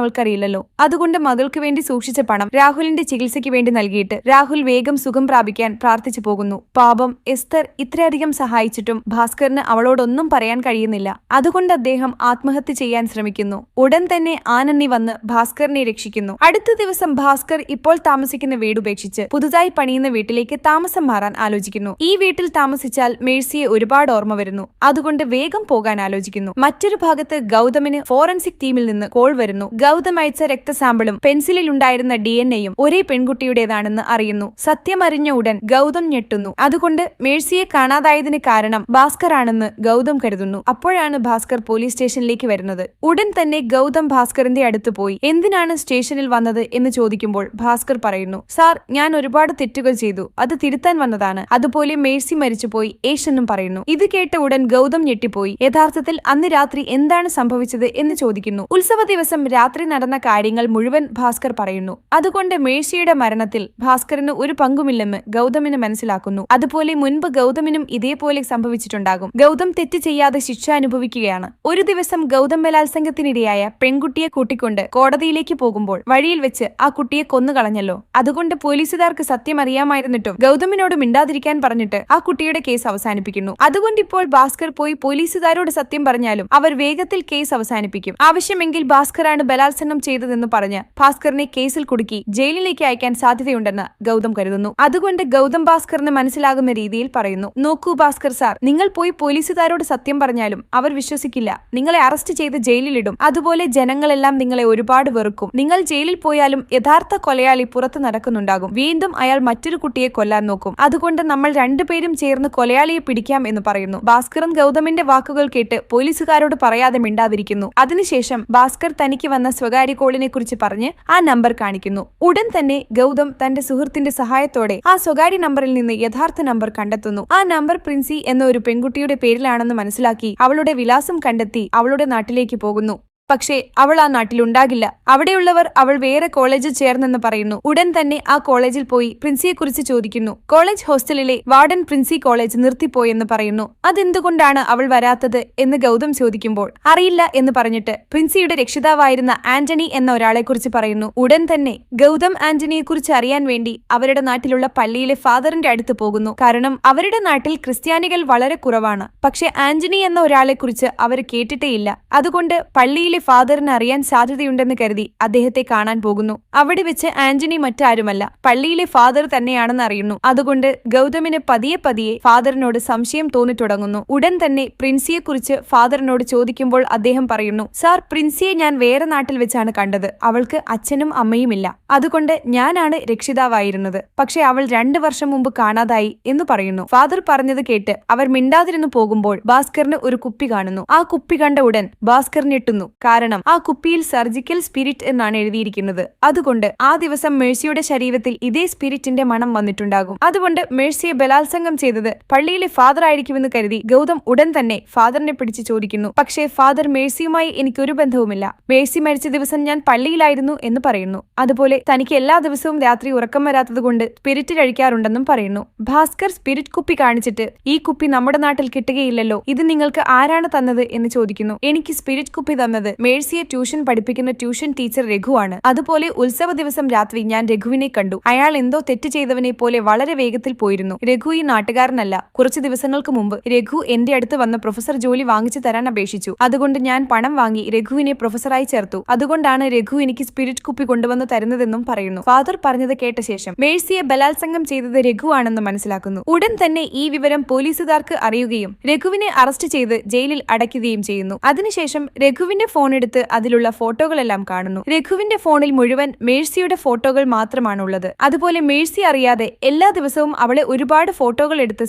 അവൾക്കറിയില്ലല്ലോ. അതുകൊണ്ട് മകൾക്ക് വേണ്ടി സൂക്ഷിച്ച പണം രാഹുലിന്റെ ചികിത്സയ്ക്ക് വേണ്ടി നൽകിയിട്ട് രാഹുൽ വേഗം സുഖം പ്രാപിക്കാൻ പ്രാർത്ഥിച്ചു പോകുന്നു. പാപം എസ്തർ ഇത്രയധികം സഹായിച്ചിട്ടും ഭാസ്കറിന് അവളോടൊന്നും പറയാൻ കഴിയുന്നില്ല. അതുകൊണ്ട് അദ്ദേഹം ആത്മഹത്യ ചെയ്യാൻ ശ്രമിക്കുന്നു. ഉടൻ തന്നെ ആനന്ദി വന്ന് ഭാസ്കറിനെ രക്ഷിക്കുന്നു. അടുത്ത ദിവസം ഭാസ്കർ ഇപ്പോൾ താമസിക്കുന്ന വീടുപേക്ഷിച്ച് പുതുതായി പണിയുന്ന വീട്ടിലേക്ക് താമസം മാറാൻ ആലോചിക്കുന്നു. ഈ വീട്ടിൽ താമസിച്ചാൽ മേഴ്സിയെ ഒരുപാട് ഓർമ്മ വരുന്നു. അതുകൊണ്ട് വേഗം പോകാൻ ആലോചിക്കുന്നു. മറ്റൊരു ഭാഗത്ത് ഗൗതമിന് ഫോറൻസിക് ടീമിൽ നിന്ന് കോൾ വരുന്നു. ഗൗതം അയച്ച രക്തസാമ്പിളും പെൻസിലിൽ ഉണ്ടായിരുന്ന DNA-യും ഒരേ പെൺകുട്ടിയുടേതാണെന്ന് അറിയുന്നു. സത്യമറിഞ്ഞ ഉടൻ ഗൗതം ഞെട്ടുന്നു. അതുകൊണ്ട് മേഴ്സിയെ കാണാതായതിന് കാരണം ഭാസ്കർ ആണെന്ന് ഗൗതം കരുതുന്നു. അപ്പോഴാണ് ഭാസ്കർ പോലീസ് സ്റ്റേഷനിലേക്ക് വരുന്നത്. ഉടൻ തന്നെ ഗൗതം ഭാസ്കറിന്റെ അടുത്ത് പോയി എന്തിനാണ് സ്റ്റേഷനിൽ വന്നത് എന്ന് ചോദിക്കുമ്പോൾ ഭാസ്കർ പറയുന്നു, സാർ, ഞാൻ ഒരുപാട് തെറ്റുകൾ ചെയ്തു, അത് തിരുത്താൻ വന്നതാണ്. അതുപോലെ മേഴ്സി മരിച്ചുപോയി ഏഷെന്നും പറയുന്നു. ഇത് കേട്ട ഉടൻ ഗൗതം ഞെട്ടിപ്പോയി. യഥാർത്ഥത്തിൽ അന്ന് രാത്രി എന്താണ് സംഭവിച്ചത് എന്ന് ചോദിക്കുന്നു. ഉത്സവ ദിവസം രാത്രി നടന്ന കാര്യങ്ങൾ മുഴുവൻ ഭാസ്കർ പറയുന്നു. അതുകൊണ്ട് മേഴ്സിയുടെ മരണത്തിൽ ഭാസ്കറിന് ഒരു പങ്കുമില്ലെന്ന് ഗൗതമിന് മനസ്സിലാക്കുന്നു. അതുപോലെ മുൻപ് ഗൗതമിനും ഇതേപോലെ സംഭവിച്ചിട്ടുണ്ടാകും. ഗൗതം തെറ്റ് ചെയ്യാതെ ശിക്ഷ അനുഭവിക്കുകയാണ്. ഒരു ദിവസം ഗൗതം ബലാത്സംഗത്തിനിരയായ പെൺകുട്ടിയെ കൂട്ടിക്കൊണ്ട് കോടതിയിലേക്ക് പോകുമ്പോൾ വഴിയിൽ വെച്ച് ആ കുട്ടിയെ കൊന്നുകളഞ്ഞല്ലോ. അതുകൊണ്ട് പോലീസുകാർക്ക് സത്യം അറിയാമായിരുന്നിട്ടും ഗൗതമിനോട് മിണ്ടാതിരിക്കാൻ പറഞ്ഞിട്ട് ആ കുട്ടിയുടെ കേസ് അവസാനിപ്പിക്കുന്നു. അതുകൊണ്ട് ഇപ്പോൾ ഭാസ്കർ പോയി പോലീസുകാരോട് സത്യം പറഞ്ഞാലും അവർ വേഗത്തിൽ കേസ് അവസാനിപ്പിക്കും. ആവശ്യമെങ്കിൽ ഭാസ്കറാണ് ബലാത്സംഗം ചെയ്തതെന്ന് പറഞ്ഞ് ഭാസ്കറിനെ കേസിൽ കുടുക്കി ജയിലിലേക്ക് അയക്കാൻ സാധ്യതയുണ്ടെന്ന് ഗൗതം കരുതുന്നു. അതുകൊണ്ട് ഗൗതം ഭാസ്കറിന് മനസ്സിലാകുന്ന രീതിയിൽ പറയുന്നു, നോക്കൂ ഭാസ്കർ സാർ, നിങ്ങൾ പോയി പോലീസുകാരോട് സത്യം പറഞ്ഞാലും അവർ വിശ്വസിക്കില്ല. നിങ്ങളെ അറസ്റ്റ് ചെയ്ത് ജയിലിലിടും. അതുപോലെ ജനങ്ങളെല്ലാം നിങ്ങളെ ഒരുപാട് വെറുക്കും. നിങ്ങൾ ജയിലിൽ പോയാലും യഥാർത്ഥ കൊലയാളി പുറത്ത് നടക്കുന്നുണ്ടാകും. വീണ്ടും അയാൾ മറ്റൊരു കുട്ടിയെ കൊല്ലാൻ നോക്കും. അതുകൊണ്ട് നമ്മൾ രണ്ടുപേരും ചേർന്ന് കൊലയാളിയെ പിടിക്കാം എന്ന് പറയുന്നു. ഭാസ്കറും ഗൗതമിന്റെ വാക്കുകൾ കേട്ട് പോലീസുകാരോട് പറയാതെ മിണ്ടാതിരിക്കുന്നു. അതിനുശേഷം ഭാസ്കർ തനിക്ക് വന്ന സ്വകാര്യ കോളിനെ കുറിച്ച് പറഞ്ഞ് ആ നമ്പർ കാണിക്കുന്നു. ഉടൻ തന്നെ ഗൗതം തന്റെ സുഹൃത്തിന്റെ സഹായത്തോടെ ആ സ്വകാര്യ നമ്പറിൽ നിന്ന് യഥാർത്ഥ നമ്പർ കണ്ടെത്തുന്നു. ആ നമ്പർ പ്രിൻസി എന്ന ഒരു പെൺകുട്ടിയുടെ പേരിലാണെന്ന് മനസ്സിലാക്കി അവളുടെ വിലാസം കണ്ടെത്തി അവളുടെ നാട്ടിലേക്ക് പോകുന്നു. പക്ഷേ അവൾ ആ നാട്ടിലുണ്ടാകില്ല. അവിടെയുള്ളവർ അവൾ വേറെ കോളേജിൽ ചേർന്നെന്ന് പറയുന്നു. ഉടൻ തന്നെ ആ കോളേജിൽ പോയി പ്രിൻസിയെക്കുറിച്ച് ചോദിക്കുന്നു. കോളേജ് ഹോസ്റ്റലിലെ വാർഡൻ പ്രിൻസി കോളേജ് നിർത്തിപ്പോയെന്ന് പറയുന്നു. അതെന്തുകൊണ്ടാണ് അവൾ വരാത്തത് എന്ന് ഗൗതം ചോദിക്കുമ്പോൾ അറിയില്ല എന്ന് പറഞ്ഞിട്ട് പ്രിൻസിയുടെ രക്ഷിതാവായിരുന്ന ആന്റണി എന്ന ഒരാളെക്കുറിച്ച് പറയുന്നു. ഉടൻ തന്നെ ഗൗതം ആന്റണിയെക്കുറിച്ച് അറിയാൻ വേണ്ടി അവരുടെ നാട്ടിലുള്ള പള്ളിയിലെ ഫാദറിന്റെ അടുത്ത് പോകുന്നു. കാരണം അവരുടെ നാട്ടിൽ ക്രിസ്ത്യാനികൾ വളരെ കുറവാണ്. പക്ഷെ ആന്റണി എന്ന ഒരാളെക്കുറിച്ച് അവർ കേട്ടിട്ടേയില്ല. അതുകൊണ്ട് പള്ളിയിലെ ഫാദറിന് അറിയാൻ സാധ്യതയുണ്ടെന്ന് കരുതി അദ്ദേഹത്തെ കാണാൻ പോകുന്നു. അവിടെ വെച്ച് ആന്റണി മറ്റാരുമല്ല, പള്ളിയിലെ ഫാദർ തന്നെയാണെന്ന് അറിയുന്നു. അതുകൊണ്ട് ഗൗതമിന് പതിയെ പതിയെ ഫാദറിനോട് സംശയം തോന്നിത്തുടങ്ങുന്നു. ഉടൻ തന്നെ പ്രിൻസിയെക്കുറിച്ച് ഫാദറിനോട് ചോദിക്കുമ്പോൾ അദ്ദേഹം പറയുന്നു, സാർ, പ്രിൻസിയെ ഞാൻ വേറെ നാട്ടിൽ വെച്ചാണ് കണ്ടത്. അവൾക്ക് അച്ഛനും അമ്മയുമില്ല. അതുകൊണ്ട് ഞാനാണ് രക്ഷിതാവായിരുന്നത്. പക്ഷെ അവൾ 2 വർഷം മുമ്പ് കാണാതായി എന്ന് പറയുന്നു. ഫാദർ പറഞ്ഞത് കേട്ട് അവർ മിണ്ടാതിരുന്നു പോകുമ്പോൾ ഭാസ്കറിന് ഒരു കുപ്പി കാണുന്നു. ആ കുപ്പി കണ്ട ഉടൻ ഭാസ്കർ ഞെട്ടുന്നു. കാരണം ആ കുപ്പിയിൽ സർജിക്കൽ സ്പിരിറ്റ് എന്നാണ് എഴുതിയിരിക്കുന്നത്. അതുകൊണ്ട് ആ ദിവസം മേഴ്സിയുടെ ശരീരത്തിൽ ഇതേ സ്പിരിറ്റിന്റെ മണം വന്നിട്ടുണ്ടാകും. അതുകൊണ്ട് മേഴ്സിയെ ബലാത്സംഗം ചെയ്തത് പള്ളിയിലെ ഫാദർ ആയിരിക്കുമെന്ന് കരുതി ഗൗതം ഉടൻ തന്നെ ഫാദറിനെ പിടിച്ച് ചോദിക്കുന്നു. പക്ഷേ ഫാദർ മേഴ്സിയുമായി എനിക്കൊരു ബന്ധവുമില്ല, മേഴ്സി മരിച്ച ദിവസം ഞാൻ പള്ളിയിലായിരുന്നു എന്ന് പറയുന്നു. അതുപോലെ തനിക്ക് എല്ലാ ദിവസവും രാത്രി ഉറക്കം വരാത്തതുകൊണ്ട് സ്പിരിറ്റ് കഴിക്കാറുണ്ടെന്നും പറയുന്നു. ഭാസ്കർ സ്പിരിറ്റ് കുപ്പി കാണിച്ചിട്ട് ഈ കുപ്പി നമ്മുടെ നാട്ടിൽ കിട്ടുകയില്ലല്ലോ, ഇത് നിങ്ങൾക്ക് ആരാണ് തന്നത് എന്ന് ചോദിക്കുന്നു. എനിക്ക് സ്പിരിറ്റ് കുപ്പി തന്നത് മേഴ്സിയെ ട്യൂഷൻ പഠിപ്പിക്കുന്ന ട്യൂഷൻ ടീച്ചർ രഘുവാണ്. അതുപോലെ ഉത്സവ ദിവസം രാത്രി ഞാൻ രഘുവിനെ കണ്ടു. അയാൾ എന്തോ തെറ്റ് ചെയ്തവനെ പോലെ വളരെ വേഗത്തിൽ പോയിരുന്നു. രഘു ഈ നാട്ടുകാരനല്ല. കുറച്ചു ദിവസങ്ങൾക്ക് മുമ്പ് രഘു എന്റെ അടുത്ത് വന്ന് പ്രൊഫസർ ജോലി വാങ്ങിച്ചു തരാൻ അപേക്ഷിച്ചു. അതുകൊണ്ട് ഞാൻ പണം വാങ്ങി രഘുവിനെ പ്രൊഫസറായി ചേർത്തു. അതുകൊണ്ടാണ് രഘു എനിക്ക് സ്പിരിറ്റ് കുപ്പി കൊണ്ടുവന്ന് തരുന്നതെന്നും പറയുന്നു. ഫാദർ പറഞ്ഞത് കേട്ട ശേഷം മേഴ്സിയെ ബലാത്സംഗം ചെയ്തത് രഘു ആണെന്ന് മനസ്സിലാക്കുന്നു. ഉടൻ തന്നെ ഈ വിവരം പോലീസുകാർക്ക് അറിയുകയും രഘുവിനെ അറസ്റ്റ് ചെയ്ത് ജയിലിൽ അടയ്ക്കുകയും ചെയ്യുന്നു. അതിനുശേഷം രഘുവിന്റെ ഫോൺ എടുത്ത് അതിലുള്ള ഫോട്ടോകളെല്ലാം കാണുന്നു. രഘുവിന്റെ ഫോണിൽ മുഴുവൻ മേഴ്സിയുടെ ഫോട്ടോകൾ മാത്രമാണുള്ളത്. അതുപോലെ മേഴ്സി അറിയാതെ എല്ലാ ദിവസവും അവളെ ഒരുപാട് ഫോട്ടോകൾ എടുത്ത്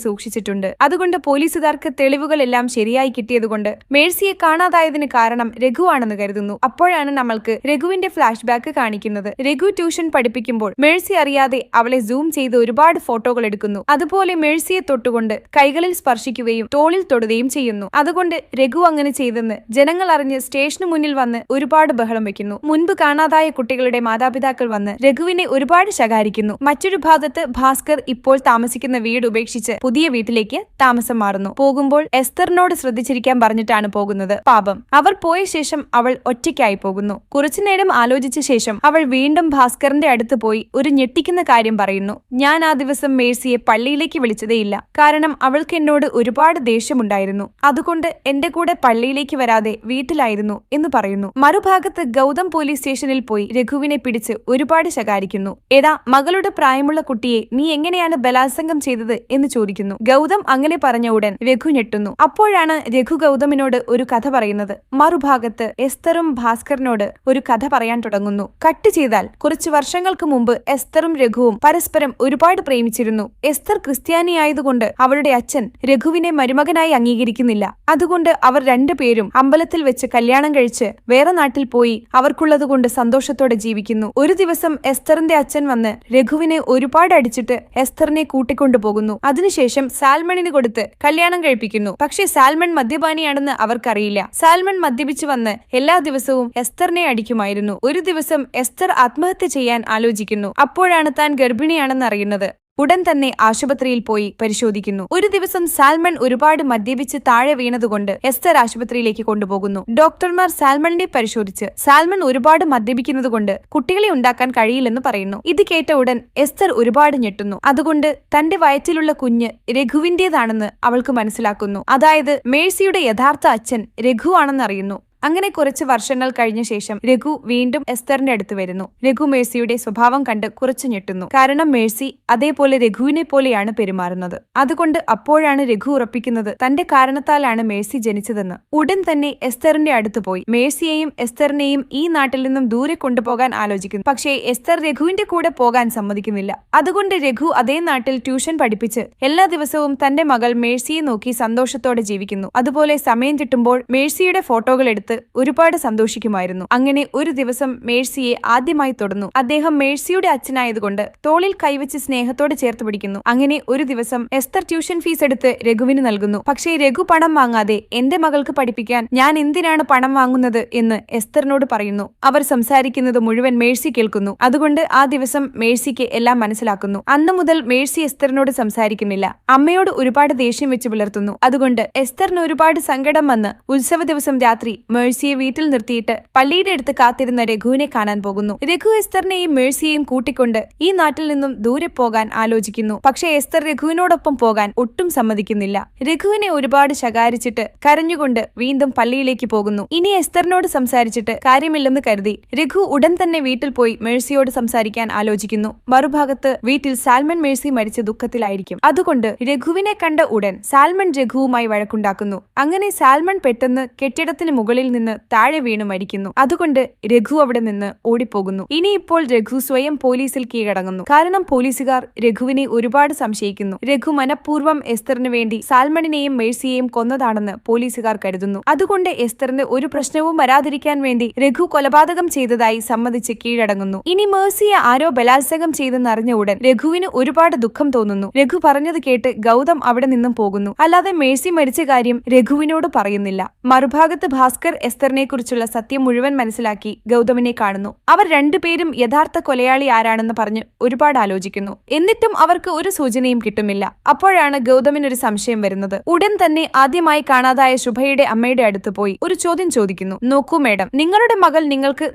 സൂക്ഷിച്ചിട്ടുണ്ട്. അതുകൊണ്ട് പോലീസുകാർക്ക് തെളിവുകളെല്ലാം ശരിയായി കിട്ടിയതുകൊണ്ട് മേഴ്സിയെ കാണാതായതിന് കാരണം രഘു ആണെന്ന് കരുതുന്നു. അപ്പോഴാണ് നമ്മൾക്ക് രഘുവിന്റെ ഫ്ലാഷ് ബാക്ക് കാണിക്കുന്നത്. രഘു ട്യൂഷൻ പഠിപ്പിക്കുമ്പോൾ മേഴ്സി അറിയാതെ അവളെ സൂം ചെയ്ത് ഒരുപാട് ഫോട്ടോകൾ എടുക്കുന്നു. അതുപോലെ മേഴ്സിയെ തൊട്ടുകൊണ്ട് കൈകളിൽ സ്പർശിക്കുകയും തോളിൽ തൊടുകയും ചെയ്യുന്നു. അതുകൊണ്ട് രഘു അങ്ങനെ ചെയ്തെന്ന് ജനങ്ങൾ അറിഞ്ഞ് സ്റ്റേഷന് മുന്നിൽ വന്ന് ഒരുപാട് ബഹളം വെക്കുന്നു. മുൻപ് കാണാതായ കുട്ടികളുടെ മാതാപിതാക്കൾ വന്ന് രഘുവിനെ ഒരുപാട് ശകാരിക്കുന്നു. മറ്റൊരു ഭാഗത്ത് ഭാസ്കർ ഇപ്പോൾ താമസിക്കുന്ന വീട് ഉപേക്ഷിച്ച് പുതിയ വീട്ടിലേക്ക് താമസം മാറുന്നു. പോകുമ്പോൾ എസ്തറിനോട് ശ്രദ്ധിച്ചിരിക്കാൻ പറഞ്ഞിട്ടാണ് പോകുന്നത്. പാപം, അവർ പോയ ശേഷം അവൾ ഒറ്റയ്ക്കായി പോകുന്നു. കുറച്ചുനേരം ആലോചിച്ച ശേഷം അവൾ വീണ്ടും ഭാസ്കറിന്റെ അടുത്ത് പോയി ഒരു ഞെട്ടിക്കുന്ന കാര്യം പറയുന്നു. ഞാൻ ആ ദിവസം മേഴ്സിയെ പള്ളിയിലേക്ക് വിളിച്ചതേയില്ല. കാരണം അവൾക്ക് എന്നോട് ഒരുപാട് ദേഷ്യമുണ്ടായിരുന്നു. അതുകൊണ്ട് എന്റെ കൂടെ പള്ളിയിലേക്ക് വരാതെ വീട്ടിലായിരുന്നു എന്ന് പറയുന്നു. മറുഭാഗത്ത് ഗൗതം പോലീസ് സ്റ്റേഷനിൽ പോയി രഘുവിനെ പിടിച്ച് ഒരുപാട് ശകാരിക്കുന്നു. എടാ, മകളുടെ പ്രായമുള്ള കുട്ടിയെ നീ എങ്ങനെയാണ് ബലാത്സംഗം ചെയ്തത് എന്ന് ചോദിക്കുന്നു. ഗൗതം അങ്ങനെ പറഞ്ഞ ഉടൻ രഘു ഞെട്ടുന്നു. അപ്പോഴാണ് രഘു ഗൗതമിനോട് ഒരു കഥ പറയുന്നത്. മറുഭാഗത്ത് എസ്തറും ഭാസ്കറിനോട് ഒരു കഥ പറയാൻ തുടങ്ങുന്നു. കട്ട് ചെയ്താൽ കുറച്ചു വർഷങ്ങൾക്ക് മുമ്പ് എസ്തറും രഘുവും പരസ്പരം ഒരുപാട് പ്രേമിച്ചിരുന്നു. എസ്തർ ക്രിസ്ത്യാനിയായതുകൊണ്ട് അവളുടെ അച്ഛൻ രഘുവിനെ മരുമകനായി അംഗീകരിക്കുന്നില്ല. അതുകൊണ്ട് അവർ രണ്ടുപേരും അമ്പലത്തിൽ വെച്ച് കല്യാണം കഴിച്ച് വേറെ നാട്ടിൽ പോയി അവർക്കുള്ളതുകൊണ്ട് സന്തോഷത്തോടെ ജീവിക്കുന്നു. ഒരു ദിവസം എസ്തറിന്റെ അച്ഛൻ വന്ന് രഘുവിനെ ഒരുപാട് അടിച്ചിട്ട് എസ്തറിനെ കൂട്ടിക്കൊണ്ടുപോകുന്നു. അതിനുശേഷം സാൽമണിന് കൊടുത്ത് കല്യാണം കഴിപ്പിക്കുന്നു. പക്ഷേ സാൽമൺ മദ്യപാനിയാണെന്ന് അവർക്കറിയില്ല. സാൽമൺ മദ്യപിച്ചു വന്ന് എല്ലാ ദിവസവും എസ്തറിനെ അടിക്കുമായിരുന്നു. ഒരു ദിവസം എസ്തർ ആത്മഹത്യ ചെയ്യാൻ ആലോചിക്കുന്നു. അപ്പോഴാണ് താൻ ഗർഭിണിയാണെന്ന് അറിയുന്നത്. ഉടൻ തന്നെ ആശുപത്രിയിൽ പോയി പരിശോധിക്കുന്നു. ഒരു ദിവസം സാൽമൺ ഒരുപാട് മദ്യപിച്ച് താഴെ വീണതുകൊണ്ട് എസ്തർ ആശുപത്രിയിലേക്ക് കൊണ്ടുപോകുന്നു. ഡോക്ടർമാർ സാൽമണിനെ പരിശോധിച്ച് സാൽമൺ ഒരുപാട് മദ്യപിക്കുന്നതുകൊണ്ട് കുട്ടികളെ ഉണ്ടാക്കാൻ കഴിയില്ലെന്ന് പറയുന്നു. ഇത് കേട്ട ഉടൻ എസ്തർ ഒരുപാട് ഞെട്ടുന്നു. അതുകൊണ്ട് തന്റെ വയറ്റിലുള്ള കുഞ്ഞ് രഘുവിന്റേതാണെന്ന് അവൾക്ക് മനസ്സിലാക്കുന്നു. അതായത് മേഴ്സിയുടെ യഥാർത്ഥ അച്ഛൻ രഘു ആണെന്ന് അറിയുന്നു. അങ്ങനെ കുറച്ച് വർഷങ്ങൾ കഴിഞ്ഞ ശേഷം രഘു വീണ്ടും എസ്തറിന്റെ അടുത്ത് വരുന്നു. രഘു മേഴ്സിയുടെ സ്വഭാവം കണ്ട് കുറച്ചു ഞെട്ടുന്നു. കാരണം മേഴ്സി അതേപോലെ രഘുവിനെ പോലെയാണ് പെരുമാറുന്നത്. അതുകൊണ്ട് അപ്പോഴാണ് രഘു ഉറപ്പിക്കുന്നത് തന്റെ കാരണത്താലാണ് മേഴ്സി ജനിച്ചതെന്ന്. ഉടൻ തന്നെ എസ്തറിന്റെ അടുത്ത് പോയി മേഴ്സിയെയും എസ്തറിനെയും ഈ നാട്ടിൽ നിന്നും ദൂരെ കൊണ്ടുപോകാൻ ആലോചിക്കുന്നു. പക്ഷേ എസ്തർ രഘുവിന്റെ കൂടെ പോകാൻ സമ്മതിക്കുന്നില്ല. അതുകൊണ്ട് രഘു അതേ നാട്ടിൽ ട്യൂഷൻ പഠിപ്പിച്ച് എല്ലാ ദിവസവും തന്റെ മകൾ മേഴ്സിയെ നോക്കി സന്തോഷത്തോടെ ജീവിക്കുന്നു. അതുപോലെ സമയം കിട്ടുമ്പോൾ മേഴ്സിയുടെ ഫോട്ടോകൾ എടുത്ത് ഒരുപാട് സന്തോഷിക്കുമായിരുന്നു. അങ്ങനെ ഒരു ദിവസം മേഴ്സിയെ ആദ്യമായി തൊടുന്നു. അദ്ദേഹം മേഴ്സിയുടെ അച്ഛനായതുകൊണ്ട് തോളിൽ കൈവച്ച് സ്നേഹത്തോടെ ചേർത്ത് പിടിക്കുന്നു. അങ്ങനെ ഒരു ദിവസം എസ്തർ ട്യൂഷൻ ഫീസ് എടുത്ത് രഘുവിന് നൽകുന്നു. പക്ഷേ രഘു പണം വാങ്ങാതെ എന്റെ മകൾക്ക് പഠിപ്പിക്കാൻ ഞാൻ എന്തിനാണ് പണം വാങ്ങുന്നത് എന്ന് എസ്തറിനോട് പറയുന്നു. അവർ സംസാരിക്കുന്നത് മുഴുവൻ മേഴ്സി കേൾക്കുന്നു. അതുകൊണ്ട് ആ ദിവസം മേഴ്സിക്ക് എല്ലാം മനസ്സിലാക്കുന്നു. അന്നു മുതൽ മേഴ്സി എസ്തറിനോട് സംസാരിക്കുന്നില്ല. അമ്മയോട് ഒരുപാട് ദേഷ്യം വെച്ച് പുലർത്തുന്നു. അതുകൊണ്ട് എസ്തറിന് ഒരുപാട് സങ്കടം വന്ന് ഉത്സവ ദിവസം രാത്രി മേഴ്സിയെ വീട്ടിൽ നിർത്തിയിട്ട് പള്ളിയുടെ അടുത്ത് കാത്തിരുന്ന രഘുവിനെ കാണാൻ പോകുന്നു. രഘു എസ്തറിനെയും മേഴ്സിയെയും കൂട്ടിക്കൊണ്ട് ഈ നാട്ടിൽ നിന്നും ദൂരെ പോകാൻ ആലോചിക്കുന്നു. പക്ഷേ എസ്തർ രഘുവിനോടൊപ്പം പോകാൻ ഒട്ടും സമ്മതിക്കുന്നില്ല. രഘുവിനെ ഒരുപാട് ശകാരിച്ചിട്ട് കരഞ്ഞുകൊണ്ട് വീണ്ടും പള്ളിയിലേക്ക് പോകുന്നു. ഇനി എസ്തറിനോട് സംസാരിച്ചിട്ട് കാര്യമില്ലെന്ന് കരുതി രഘു ഉടൻ തന്നെ വീട്ടിൽ പോയി മേഴ്സിയോട് സംസാരിക്കാൻ ആലോചിക്കുന്നു. മറുഭാഗത്ത് വീട്ടിൽ സാൽമൺ മേഴ്സി മരിച്ച ദുഃഖത്തിലായിരിക്കും. അതുകൊണ്ട് രഘുവിനെ കണ്ട ഉടൻ സാൽമൺ രഘുവുമായി വഴക്കുണ്ടാക്കുന്നു. അങ്ങനെ സാൽമൺ പെട്ടെന്ന് കെട്ടിടത്തിന് മുകളിൽ മുകളിൽ നിന്ന് താഴെ വീണ് മരിക്കുന്നു. അതുകൊണ്ട് രഘു അവിടെ നിന്ന് ഓടിപ്പോകുന്നു. ഇനിയിപ്പോൾ രഘു സ്വയം പോലീസിൽ കീഴടങ്ങുന്നു. കാരണം പോലീസുകാർ രഘുവിനെ ഒരുപാട് സംശയിക്കുന്നു. രഘു മനഃപൂർവ്വം എസ്തറിന് വേണ്ടി സാൽമണിനെയും മേഴ്സിയെയും കൊന്നതാണെന്ന് പോലീസുകാർ കരുതുന്നു. അതുകൊണ്ട് എസ്തറിന് ഒരു പ്രശ്നവും വരാതിരിക്കാൻ വേണ്ടി രഘു കൊലപാതകം ചെയ്തതായി സമ്മതിച്ച് കീഴടങ്ങുന്നു. ഇനി മേഴ്സിയെ ആരോ ബലാത്സംഗം ചെയ്തെന്നറിഞ്ഞ ഉടൻ രഘുവിന് ഒരുപാട് ദുഃഖം തോന്നുന്നു. രഘു പറഞ്ഞത് കേട്ട് ഗൗതം അവിടെ നിന്നും പോകുന്നു. അല്ലാതെ മേഴ്സി മരിച്ച കാര്യം രഘുവിനോട് പറയുന്നില്ല. മറുഭാഗത്ത് ഭാസ്കർ എസ്തറിനെ കുറിച്ചുള്ള സത്യം മുഴുവൻ മനസ്സിലാക്കി ഗൗതമിനെ കാണുന്നു. അവർ രണ്ടുപേരും യഥാർത്ഥ കൊലയാളി ആരാണെന്ന് പറഞ്ഞ് ഒരുപാട് ആലോചിക്കുന്നു. എന്നിട്ടും അവർക്ക് ഒരു സൂചനയും കിട്ടുമില്ല. അപ്പോഴാണ് ഗൗതമിനൊരു സംശയം വരുന്നത്. ഉടൻ തന്നെ ആദ്യമായി കാണാതായ ശുഭയുടെ അമ്മയുടെ അടുത്ത് പോയി ഒരു ചോദ്യം ചോദിക്കുന്നു. നോക്കൂ മേഡം, നിങ്ങളുടെ മകൾ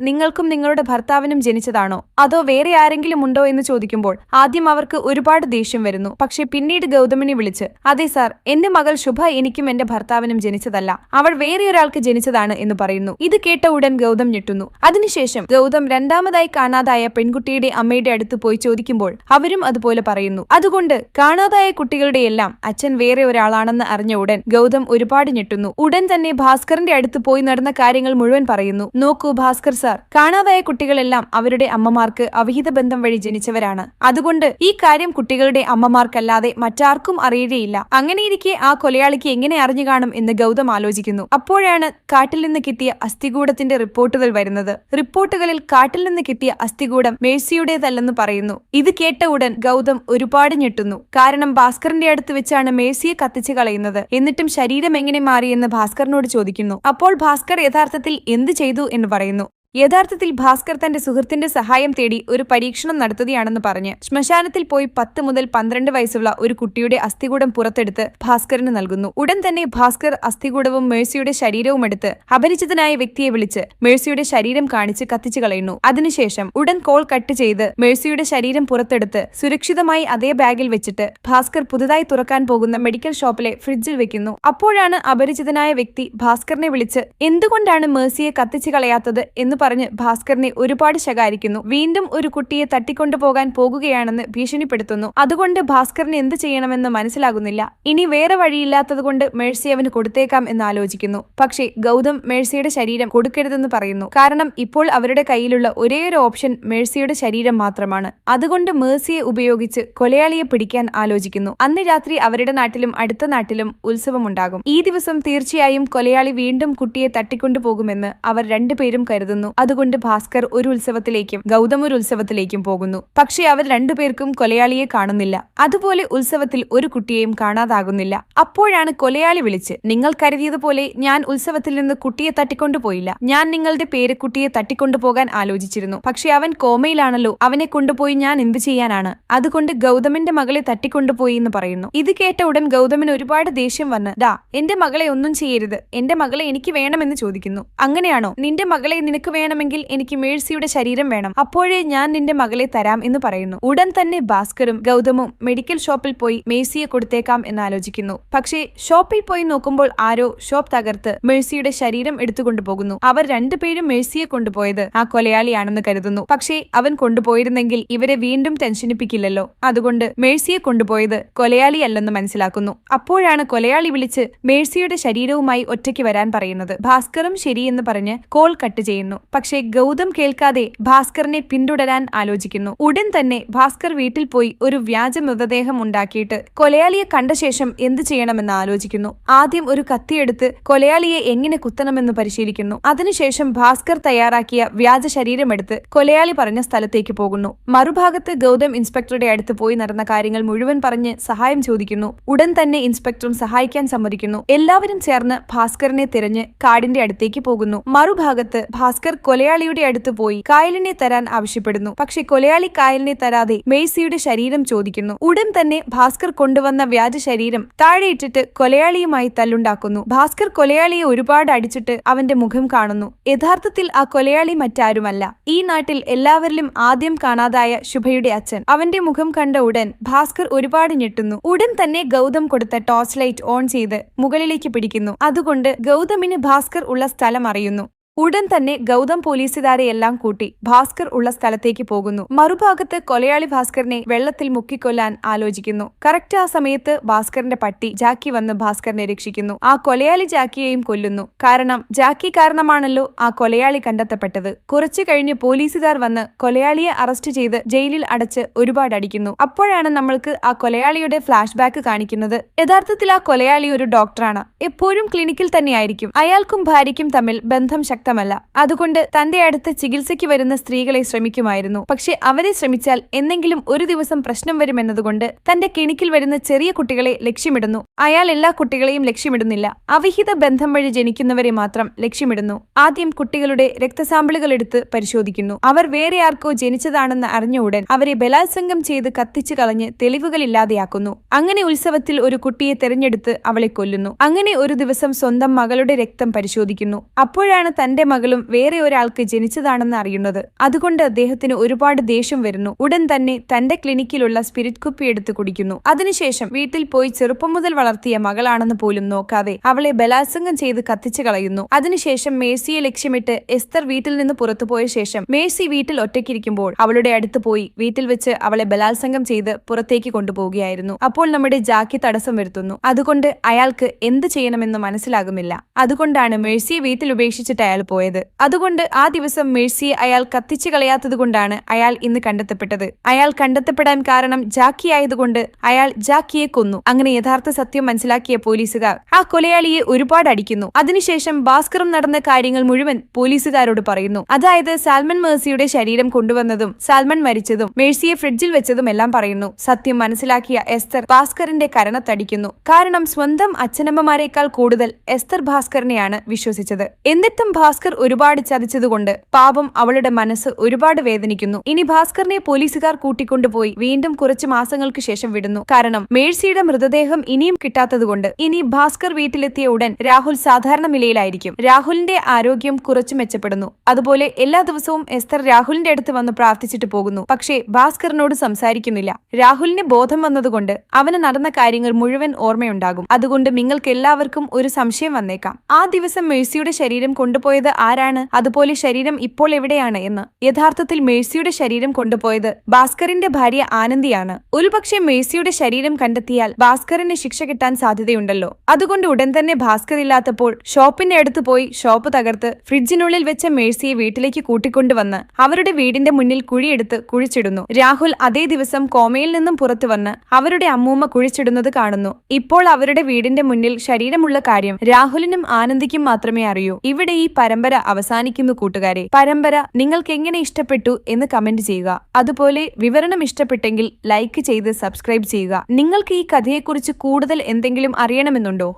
നിങ്ങൾക്കും നിങ്ങളുടെ ഭർത്താവിനും ജനിച്ചതാണോ അതോ വേറെ ആരെങ്കിലും ഉണ്ടോ എന്ന് ചോദിക്കുമ്പോൾ ആദ്യം അവർക്ക് ഒരുപാട് ദേഷ്യം വരുന്നു. പക്ഷെ പിന്നീട് ഗൗതമിനെ വിളിച്ച് അതെ സാർ, എന്റെ മകൾ ശുഭ എനിക്കും എന്റെ ഭർത്താവിനും ജനിച്ചതല്ല, അവൾ വേറെ ഒരാൾക്ക് ജനിച്ചതാണ് എന്ന് പറയുന്നു. ഇത് കേട്ട ഉടൻ ഗൗതം ഞെട്ടുന്നു. അതിനുശേഷം ഗൗതം രണ്ടാമതായി കാണാതായ പെൺകുട്ടിയുടെ അമ്മയുടെ അടുത്ത് പോയി ചോദിക്കുമ്പോൾ അവരും അതുപോലെ പറയുന്നു. അതുകൊണ്ട് കാണാതായ കുട്ടികളുടെ എല്ലാം അച്ഛൻ വേറെ ഒരാളാണെന്ന് അറിഞ്ഞ ഉടൻ ഗൗതം ഒരുപാട് ഞെട്ടുന്നു. ഉടൻ തന്നെ ഭാസ്കറിന്റെ അടുത്ത് പോയി നടന്ന കാര്യങ്ങൾ മുഴുവൻ പറയുന്നു. നോക്കൂ ഭാസ്കർ സാർ, കാണാതായ കുട്ടികളെല്ലാം അവരുടെ അമ്മമാർക്ക് അവിഹിത ബന്ധം വഴി ജനിച്ചവരാണ്. അതുകൊണ്ട് ഈ കാര്യം കുട്ടികളുടെ അമ്മമാർക്കല്ലാതെ മറ്റാർക്കും അറിയുകയില്ല. അങ്ങനെയിരിക്കെ ആ കൊലയാളിക്ക് എങ്ങനെ അറിഞ്ഞു കാണും എന്ന് ഗൗതം ആലോചിക്കുന്നു. അപ്പോഴാണ് കാട്ടിൽ നിന്ന് കിട്ടിയ അസ്ഥികൂടത്തിന്റെ റിപ്പോർട്ടുകൾ വരുന്നത്. റിപ്പോർട്ടുകളിൽ കാട്ടിൽ നിന്ന് കിട്ടിയ അസ്ഥികൂടം മേഴ്സിയുടേതല്ലെന്ന് പറയുന്നു. ഇത് കേട്ട ഉടൻ ഗൗതം ഒരുപാട് ഞെട്ടുന്നു. കാരണം ഭാസ്കറിന്റെ അടുത്ത് വെച്ചാണ് മേഴ്സിയെ കത്തിച്ചു കളയുന്നത്. എന്നിട്ടും ശരീരം എങ്ങനെ മാറിയെന്ന് ഭാസ്കറിനോട് ചോദിക്കുന്നു. അപ്പോൾ ഭാസ്കർ യഥാർത്ഥത്തിൽ എന്ത് ചെയ്തു എന്ന് പറയുന്നു. യഥാർത്ഥത്തിൽ ഭാസ്കർ തന്റെ സുഹൃത്തിന്റെ സഹായം തേടി ഒരു പരീക്ഷണം നടത്തുകയാണെന്ന് പറഞ്ഞ് ശ്മശാനത്തിൽ പോയി 10 മുതൽ 12 വയസ്സുള്ള ഒരു കുട്ടിയുടെ അസ്ഥികൂടം പുറത്തെടുത്ത് ഭാസ്കറിന് നൽകുന്നു. ഉടൻ തന്നെ ഭാസ്കർ അസ്ഥികൂടവും മേഴ്സിയുടെ ശരീരവും എടുത്ത് അപരിചിതനായ വ്യക്തിയെ വിളിച്ച് മേഴ്സിയുടെ ശരീരം കാണിച്ച് കത്തിച്ചു കളയുന്നു. അതിനുശേഷം ഉടൻ കോൾ കട്ട് ചെയ്ത് മേഴ്സിയുടെ ശരീരം പുറത്തെടുത്ത് സുരക്ഷിതമായി അതേ ബാഗിൽ വെച്ചിട്ട് ഭാസ്കർ പുതുതായി തുറക്കാൻ പോകുന്ന മെഡിക്കൽ ഷോപ്പിലെ ഫ്രിഡ്ജിൽ വെക്കുന്നു. അപ്പോഴാണ് അപരിചിതനായ വ്യക്തി ഭാസ്കറിനെ വിളിച്ച് എന്തുകൊണ്ടാണ് മേഴ്സിയെ കത്തിച്ചു കളയാത്തത് എന്ന് പറഞ്ഞ് ഭാസ്കറിനെ ഒരുപാട് ശകാരിക്കുന്നു. വീണ്ടും ഒരു കുട്ടിയെ തട്ടിക്കൊണ്ടുപോകാൻ പോകുകയാണെന്ന് ഭീഷണിപ്പെടുത്തുന്നു. അതുകൊണ്ട് ഭാസ്കറിന് എന്ത് ചെയ്യണമെന്ന് മനസ്സിലാകുന്നില്ല. ഇനി വേറെ വഴിയില്ലാത്തതുകൊണ്ട് മേഴ്സി അവന് കൊടുത്തേക്കാം എന്ന് ആലോചിക്കുന്നു. പക്ഷേ ഗൗതം മേഴ്സിയുടെ ശരീരം കൊടുക്കരുതെന്ന് പറയുന്നു. കാരണം ഇപ്പോൾ അവരുടെ കയ്യിലുള്ള ഒരേയൊരു ഓപ്ഷൻ മേഴ്സിയുടെ ശരീരം മാത്രമാണ്. അതുകൊണ്ട് മേഴ്സിയെ ഉപയോഗിച്ച് കൊലയാളിയെ പിടിക്കാൻ ആലോചിക്കുന്നു. അന്ന് രാത്രി അവരുടെ നാട്ടിലും അടുത്ത നാട്ടിലും ഉത്സവമുണ്ടാകും. ഈ ദിവസം തീർച്ചയായും കൊലയാളി വീണ്ടും കുട്ടിയെ തട്ടിക്കൊണ്ടുപോകുമെന്ന് അവർ രണ്ടുപേരും കരുതുന്നു. അതുകൊണ്ട് ഭാസ്കർ ഒരു ഉത്സവത്തിലേക്കും ഗൗതം ഒരു ഉത്സവത്തിലേക്കും പോകുന്നു. പക്ഷേ അവർ രണ്ടുപേർക്കും കൊലയാളിയെ കാണുന്നില്ല. അതുപോലെ ഉത്സവത്തിൽ ഒരു കുട്ടിയെയും കാണാതാകുന്നില്ല. അപ്പോഴാണ് കൊലയാളി വിളിച്ച് നിങ്ങൾ കരുതിയതുപോലെ ഞാൻ ഉത്സവത്തിൽ നിന്ന് കുട്ടിയെ തട്ടിക്കൊണ്ടുപോയില്ല. ഞാൻ നിങ്ങളുടെ പേരക്കുട്ടിയെ തട്ടിക്കൊണ്ടുപോകാൻ ആലോചിച്ചിരുന്നു. പക്ഷെ അവൻ കോമയിലാണല്ലോ, അവനെ കൊണ്ടുപോയി ഞാൻ എന്ത് ചെയ്യാനാണ്? അതുകൊണ്ട് ഗൗതമിന്റെ മകളെ തട്ടിക്കൊണ്ടുപോയി എന്ന് പറയുന്നു. ഇത് കേട്ട ഉടൻ ഗൗതമിന് ഒരുപാട് ദേഷ്യം വന്ന് ദാ എന്റെ മകളെ ഒന്നും ചെയ്യരുത്, എന്റെ മകളെ എനിക്ക് വേണമെന്ന് ചോദിക്കുന്നു. അങ്ങനെയാണോ? നിന്റെ മകളെ നിനക്ക് വേണമെങ്കിൽ എനിക്ക് മേഴ്സിയുടെ ശരീരം വേണം, അപ്പോഴേ ഞാൻ നിന്റെ മകളെ തരാം എന്ന് പറയുന്നു. ഉടൻ തന്നെ ഭാസ്കറും ഗൗതമും മെഡിക്കൽ ഷോപ്പിൽ പോയി മേഴ്സിയെ കൊടുത്തേക്കാം എന്ന് ആലോചിക്കുന്നു. പക്ഷേ ഷോപ്പിൽ പോയി നോക്കുമ്പോൾ ആരോ ഷോപ്പ് തകർത്ത് മേഴ്സിയുടെ ശരീരം എടുത്തുകൊണ്ടുപോകുന്നു. അവർ രണ്ടുപേരും മേഴ്സിയെ കൊണ്ടുപോയത് ആ കൊലയാളിയാണെന്ന് കരുതുന്നു. പക്ഷേ അവൻ കൊണ്ടുപോയിരുന്നെങ്കിൽ ഇവരെ വീണ്ടും ടെൻഷനിപ്പിക്കില്ലല്ലോ. അതുകൊണ്ട് മേഴ്സിയെ കൊണ്ടുപോയത് കൊലയാളിയല്ലെന്ന് മനസ്സിലാക്കുന്നു. അപ്പോഴാണ് കൊലയാളി വിളിച്ച് മേഴ്സിയുടെ ശരീരവുമായി ഒറ്റയ്ക്ക് വരാൻ പറയുന്നത്. ഭാസ്കറും ശരിയെന്ന് പറഞ്ഞ് കോൾ കട്ട് ചെയ്യുന്നു. പക്ഷേ ഗൗതം കേൾക്കാതെ ഭാസ്കറിനെ പിന്തുടരാൻ ആലോചിക്കുന്നു. ഉടൻ തന്നെ ഭാസ്കർ വീട്ടിൽ പോയി ഒരു വ്യാജ മൃതദേഹം ഉണ്ടാക്കിയിട്ട് കൊലയാളിയെ കണ്ട ശേഷം എന്ത് ചെയ്യണമെന്ന് ആലോചിക്കുന്നു. ആദ്യം ഒരു കത്തിയെടുത്ത് കൊലയാളിയെ എങ്ങനെ കുത്തണമെന്ന് പരിശീലിക്കുന്നു. അതിനുശേഷം ഭാസ്കർ തയ്യാറാക്കിയ വ്യാജ ശരീരമെടുത്ത് കൊലയാളി പറഞ്ഞ സ്ഥലത്തേക്ക് പോകുന്നു. മറുഭാഗത്ത് ഗൗതം ഇൻസ്പെക്ടറുടെ അടുത്ത് പോയി നടന്ന കാര്യങ്ങൾ മുഴുവൻ പറഞ്ഞ് സഹായം ചോദിക്കുന്നു. ഉടൻ തന്നെ ഇൻസ്പെക്ടറും സഹായിക്കാൻ സമ്മതിക്കുന്നു. എല്ലാവരും ചേർന്ന് ഭാസ്കറിനെ തിരഞ്ഞ് കാടിന്റെ അടുത്തേക്ക് പോകുന്നു. മറുഭാഗത്ത് ഭാസ്കർ കൊലയാളിയുടെ അടുത്ത് പോയി കായലിനെ തരാൻ ആവശ്യപ്പെടുന്നു. പക്ഷെ കൊലയാളി കായലിനെ തരാതെ മേഴ്സിയുടെ ശരീരം ചോദിക്കുന്നു. ഉടൻ തന്നെ ഭാസ്കർ കൊണ്ടുവന്ന വ്യാജ ശരീരം താഴെയിട്ടിട്ട് കൊലയാളിയുമായി തല്ലുണ്ടാക്കുന്നു. ഭാസ്കർ കൊലയാളിയെ ഒരുപാട് അടിച്ചിട്ട് അവന്റെ മുഖം കാണുന്നു. യഥാർത്ഥത്തിൽ ആ കൊലയാളി മറ്റാരുമല്ല, ഈ നാട്ടിൽ എല്ലാവരിലും ആദ്യം കാണാതായ ശുഭയുടെ അച്ഛൻ. അവന്റെ മുഖം കണ്ട ഉടൻ ഭാസ്കർ ഒരുപാട് ഞെട്ടുന്നു. ഉടൻ തന്നെ ഗൗതം കൊടുത്ത ടോർച്ച് ലൈറ്റ് ഓൺ ചെയ്ത് മുകളിലേക്ക് പിടിക്കുന്നു. അതുകൊണ്ട് ഗൗതമിന് ഭാസ്കർ ഉള്ള സ്ഥലം അറിയുന്നു. ഉടൻ തന്നെ ഗൗതം പോലീസുകാരെയെല്ലാം കൂട്ടി ഭാസ്കർ ഉള്ള സ്ഥലത്തേക്ക് പോകുന്നു. മറുഭാഗത്ത് കൊലയാളി ഭാസ്കറിനെ വെള്ളത്തിൽ മുക്കിക്കൊല്ലാൻ ആലോചിക്കുന്നു. കറക്റ്റ് ആ സമയത്ത് ഭാസ്കറിന്റെ പട്ടി ജാക്കി വന്ന് ഭാസ്കറിനെ രക്ഷിക്കുന്നു. ആ കൊലയാളി ജാക്കിയെയും കൊല്ലുന്നു. കാരണം ജാക്കി കാരണമാണല്ലോ ആ കൊലയാളി കണ്ടെത്തപ്പെട്ടത്. കുറച്ചു കഴിഞ്ഞ് പോലീസുകാർ വന്ന് കൊലയാളിയെ അറസ്റ്റ് ചെയ്ത് ജയിലിൽ അടച്ച് ഒരുപാട് അടിക്കുന്നു. അപ്പോഴാണ് നമ്മൾക്ക് ആ കൊലയാളിയുടെ ഫ്ലാഷ് ബാക്ക് കാണിക്കുന്നത്. യഥാർത്ഥത്തിൽ ആ കൊലയാളി ഒരു ഡോക്ടറാണ്. എപ്പോഴും ക്ലിനിക്കിൽ തന്നെയായിരിക്കും. അയാൾക്കും ഭാര്യയ്ക്കും തമ്മിൽ ബന്ധം ശക്തമല്ല. അതുകൊണ്ട് തന്റെ അടുത്ത് ചികിത്സയ്ക്ക് വരുന്ന സ്ത്രീകളെ ശ്രമിക്കുമായിരുന്നു. പക്ഷെ അവരെ ശ്രമിച്ചാൽ എന്നെങ്കിലും ഒരു ദിവസം പ്രശ്നം വരുമെന്നതുകൊണ്ട് തന്റെ ക്ലിനിക്കിൽ വരുന്ന ചെറിയ കുട്ടികളെ ലക്ഷ്യമിടുന്നു. അയാൾ എല്ലാ കുട്ടികളെയും ലക്ഷ്യമിടുന്നില്ല. അവിഹിത ബന്ധം വഴി ജനിക്കുന്നവരെ മാത്രം ലക്ഷ്യമിടുന്നു. ആദ്യം കുട്ടികളുടെ രക്തസാമ്പിളുകൾ എടുത്ത് പരിശോധിക്കുന്നു. അവർ വേറെ ആർക്കോ ജനിച്ചതാണെന്ന് അറിഞ്ഞ ഉടൻ അവരെ ബലാത്സംഗം ചെയ്ത് കത്തിച്ചു കളഞ്ഞ് തെളിവുകളില്ലാതെയാക്കുന്നു. അങ്ങനെ ഉത്സവത്തിൽ ഒരു കുട്ടിയെ തെരഞ്ഞെടുത്ത് അവളെ കൊല്ലുന്നു. അങ്ങനെ ഒരു ദിവസം സ്വന്തം മകളുടെ രക്തം പരിശോധിക്കുന്നു. അപ്പോഴാണ് തന്റെ മകളും വേറെ ഒരാൾക്ക് ജനിച്ചതാണെന്ന് അറിയുന്നത്. അതുകൊണ്ട് അദ്ദേഹത്തിന് ഒരുപാട് ദേഷ്യം വരുന്നു. ഉടൻ തന്നെ തന്റെ ക്ലിനിക്കിലുള്ള സ്പിരിറ്റ് കുപ്പി എടുത്ത് കുടിക്കുന്നു. അതിനുശേഷം വീട്ടിൽ പോയി ചെറുപ്പം മുതൽ വളർത്തിയ മകളാണെന്ന് പോലും നോക്കാതെ അവളെ ബലാത്സംഗം ചെയ്ത് കത്തിച്ചു കളയുന്നു. അതിനുശേഷം മേഴ്സിയെ ലക്ഷ്യമിട്ട് എസ്തർ വീട്ടിൽ നിന്ന് പുറത്തുപോയ ശേഷം മേഴ്സി വീട്ടിൽ ഒറ്റയ്ക്കിരിക്കുമ്പോൾ അവളുടെ അടുത്ത് പോയി വീട്ടിൽ വെച്ച് അവളെ ബലാത്സംഗം ചെയ്ത് പുറത്തേക്ക് കൊണ്ടുപോവുകയായിരുന്നു. അപ്പോൾ നമ്മുടെ ജാക്കി തടസ്സം വരുത്തുന്നു. അതുകൊണ്ട് അയാൾക്ക് എന്ത് ചെയ്യണമെന്ന് മനസ്സിലാകുന്നില്ല. അതുകൊണ്ടാണ് മേഴ്സിയെ വീട്ടിൽ ഉപേക്ഷിച്ചിട്ട് അയാൾ പോയത്. അതുകൊണ്ട് ആ ദിവസം മേഴ്സിയെ അയാൾ കത്തിച്ചു കളയാത്തതുകൊണ്ടാണ് അയാൾ ഇന്ന് കണ്ടെത്തപ്പെട്ടത്. അയാൾ കണ്ടെത്തപ്പെടാൻ കാരണം ജാക്കി ആയതുകൊണ്ട് അയാൾ ജാക്കിയെ കൊന്നു. അങ്ങനെ യഥാർത്ഥ സത്യം മനസ്സിലാക്കിയ പോലീസുകാർ ആ കൊലയാളിയെ ഒരുപാട് അടിക്കുന്നു. അതിനുശേഷം ഭാസ്കറും നടന്ന കാര്യങ്ങൾ മുഴുവൻ പോലീസുകാരോട് പറയുന്നു. അതായത് സാൽമൺ മേഴ്സിയുടെ ശരീരം കൊണ്ടുവന്നതും സാൽമൺ മരിച്ചതും മേഴ്സിയെ ഫ്രിഡ്ജിൽ വെച്ചതും എല്ലാം പറയുന്നു. സത്യം മനസ്സിലാക്കിയ എസ്തർ ഭാസ്കറിന്റെ കരണത്തടിക്കുന്നു. കാരണം സ്വന്തം അച്ഛനമ്മമാരെക്കാൾ കൂടുതൽ എസ്തർ ഭാസ്കറിനെയാണ് വിശ്വസിച്ചത്. എന്നിട്ടും ഭാസ്കർ ഒരുപാട് ചതിച്ചതുകൊണ്ട് പാപം അവളുടെ മനസ്സ് ഒരുപാട് വേദനിക്കുന്നു. ഇനി ഭാസ്കറിനെ പോലീസുകാർ കൂട്ടിക്കൊണ്ടുപോയി വീണ്ടും കുറച്ചു മാസങ്ങൾക്ക് ശേഷം വിടുന്നു. കാരണം മേഴ്സിയുടെ മൃതദേഹം ഇനിയും കിട്ടാത്തതുകൊണ്ട്. ഇനി ഭാസ്കർ വീട്ടിലെത്തിയ ഉടൻ രാഹുൽ സാധാരണ നിലയിലായിരിക്കും. രാഹുലിന്റെ ആരോഗ്യം കുറച്ചു മെച്ചപ്പെടുന്നു. അതുപോലെ എല്ലാ ദിവസവും എസ്തർ രാഹുലിന്റെ അടുത്ത് വന്ന് പ്രാർത്ഥിച്ചിട്ട് പോകുന്നു. പക്ഷേ ഭാസ്കറിനോട് സംസാരിക്കുന്നില്ല. രാഹുലിന് ബോധം വന്നതുകൊണ്ട് അവന് നടന്ന കാര്യങ്ങൾ മുഴുവൻ ഓർമ്മയുണ്ടാകും. അതുകൊണ്ട് നിങ്ങൾക്ക് എല്ലാവർക്കും ഒരു സംശയം വന്നേക്കാം, ആ ദിവസം മേഴ്സിയുടെ ശരീരം കൊണ്ടുപോയത് ആരാണ്, അതുപോലെ ശരീരം ഇപ്പോൾ എവിടെയാണ് എന്ന്. യഥാർത്ഥത്തിൽ മേഴ്സിയുടെ ശരീരം കൊണ്ടുപോയത് ഭാസ്കറിന്റെ ഭാര്യ ആനന്ദിയാണ്. ഒരുപക്ഷെ മേഴ്സിയുടെ ശരീരം കണ്ടെത്തിയാൽ ഭാസ്കറിന് ശിക്ഷ കിട്ടാൻ സാധ്യതയുണ്ടല്ലോ. അതുകൊണ്ട് ഉടൻ തന്നെ ഭാസ്കർ ഇല്ലാത്തപ്പോൾ ഷോപ്പിന്റെ അടുത്ത് പോയി ഷോപ്പ് തകർത്ത് ഫ്രിഡ്ജിനുള്ളിൽ വെച്ച മേഴ്സിയെ വീട്ടിലേക്ക് കൂട്ടിക്കൊണ്ടുവന്ന് അവരുടെ വീടിന്റെ മുന്നിൽ കുഴിയെടുത്ത് കുഴിച്ചിടുന്നു. രാഹുൽ അതേ ദിവസം കോമയിൽ നിന്നും പുറത്തു വന്ന് അവരുടെ അമ്മൂമ്മ കുഴിച്ചിടുന്നത് കാണുന്നു. ഇപ്പോൾ അവരുടെ വീടിന്റെ മുന്നിൽ ശരീരമുള്ള കാര്യം രാഹുലിനും ആനന്ദിക്കും മാത്രമേ അറിയൂ. ഇവിടെ ഈ പരമ്പര അവസാനിക്കുന്നു കൂട്ടുകാരെ. പരമ്പര നിങ്ങൾക്ക് എങ്ങനെ ഇഷ്ടപ്പെട്ടു എന്ന് കമന്റ് ചെയ്യുക. അതുപോലെ വിവരണം ഇഷ്ടപ്പെട്ടെങ്കിൽ ലൈക്ക് ചെയ്ത് സബ്സ്ക്രൈബ് ചെയ്യുക. നിങ്ങൾക്ക് ഈ കഥയെക്കുറിച്ച് കൂടുതൽ എന്തെങ്കിലും അറിയണമെന്നുണ്ടോ?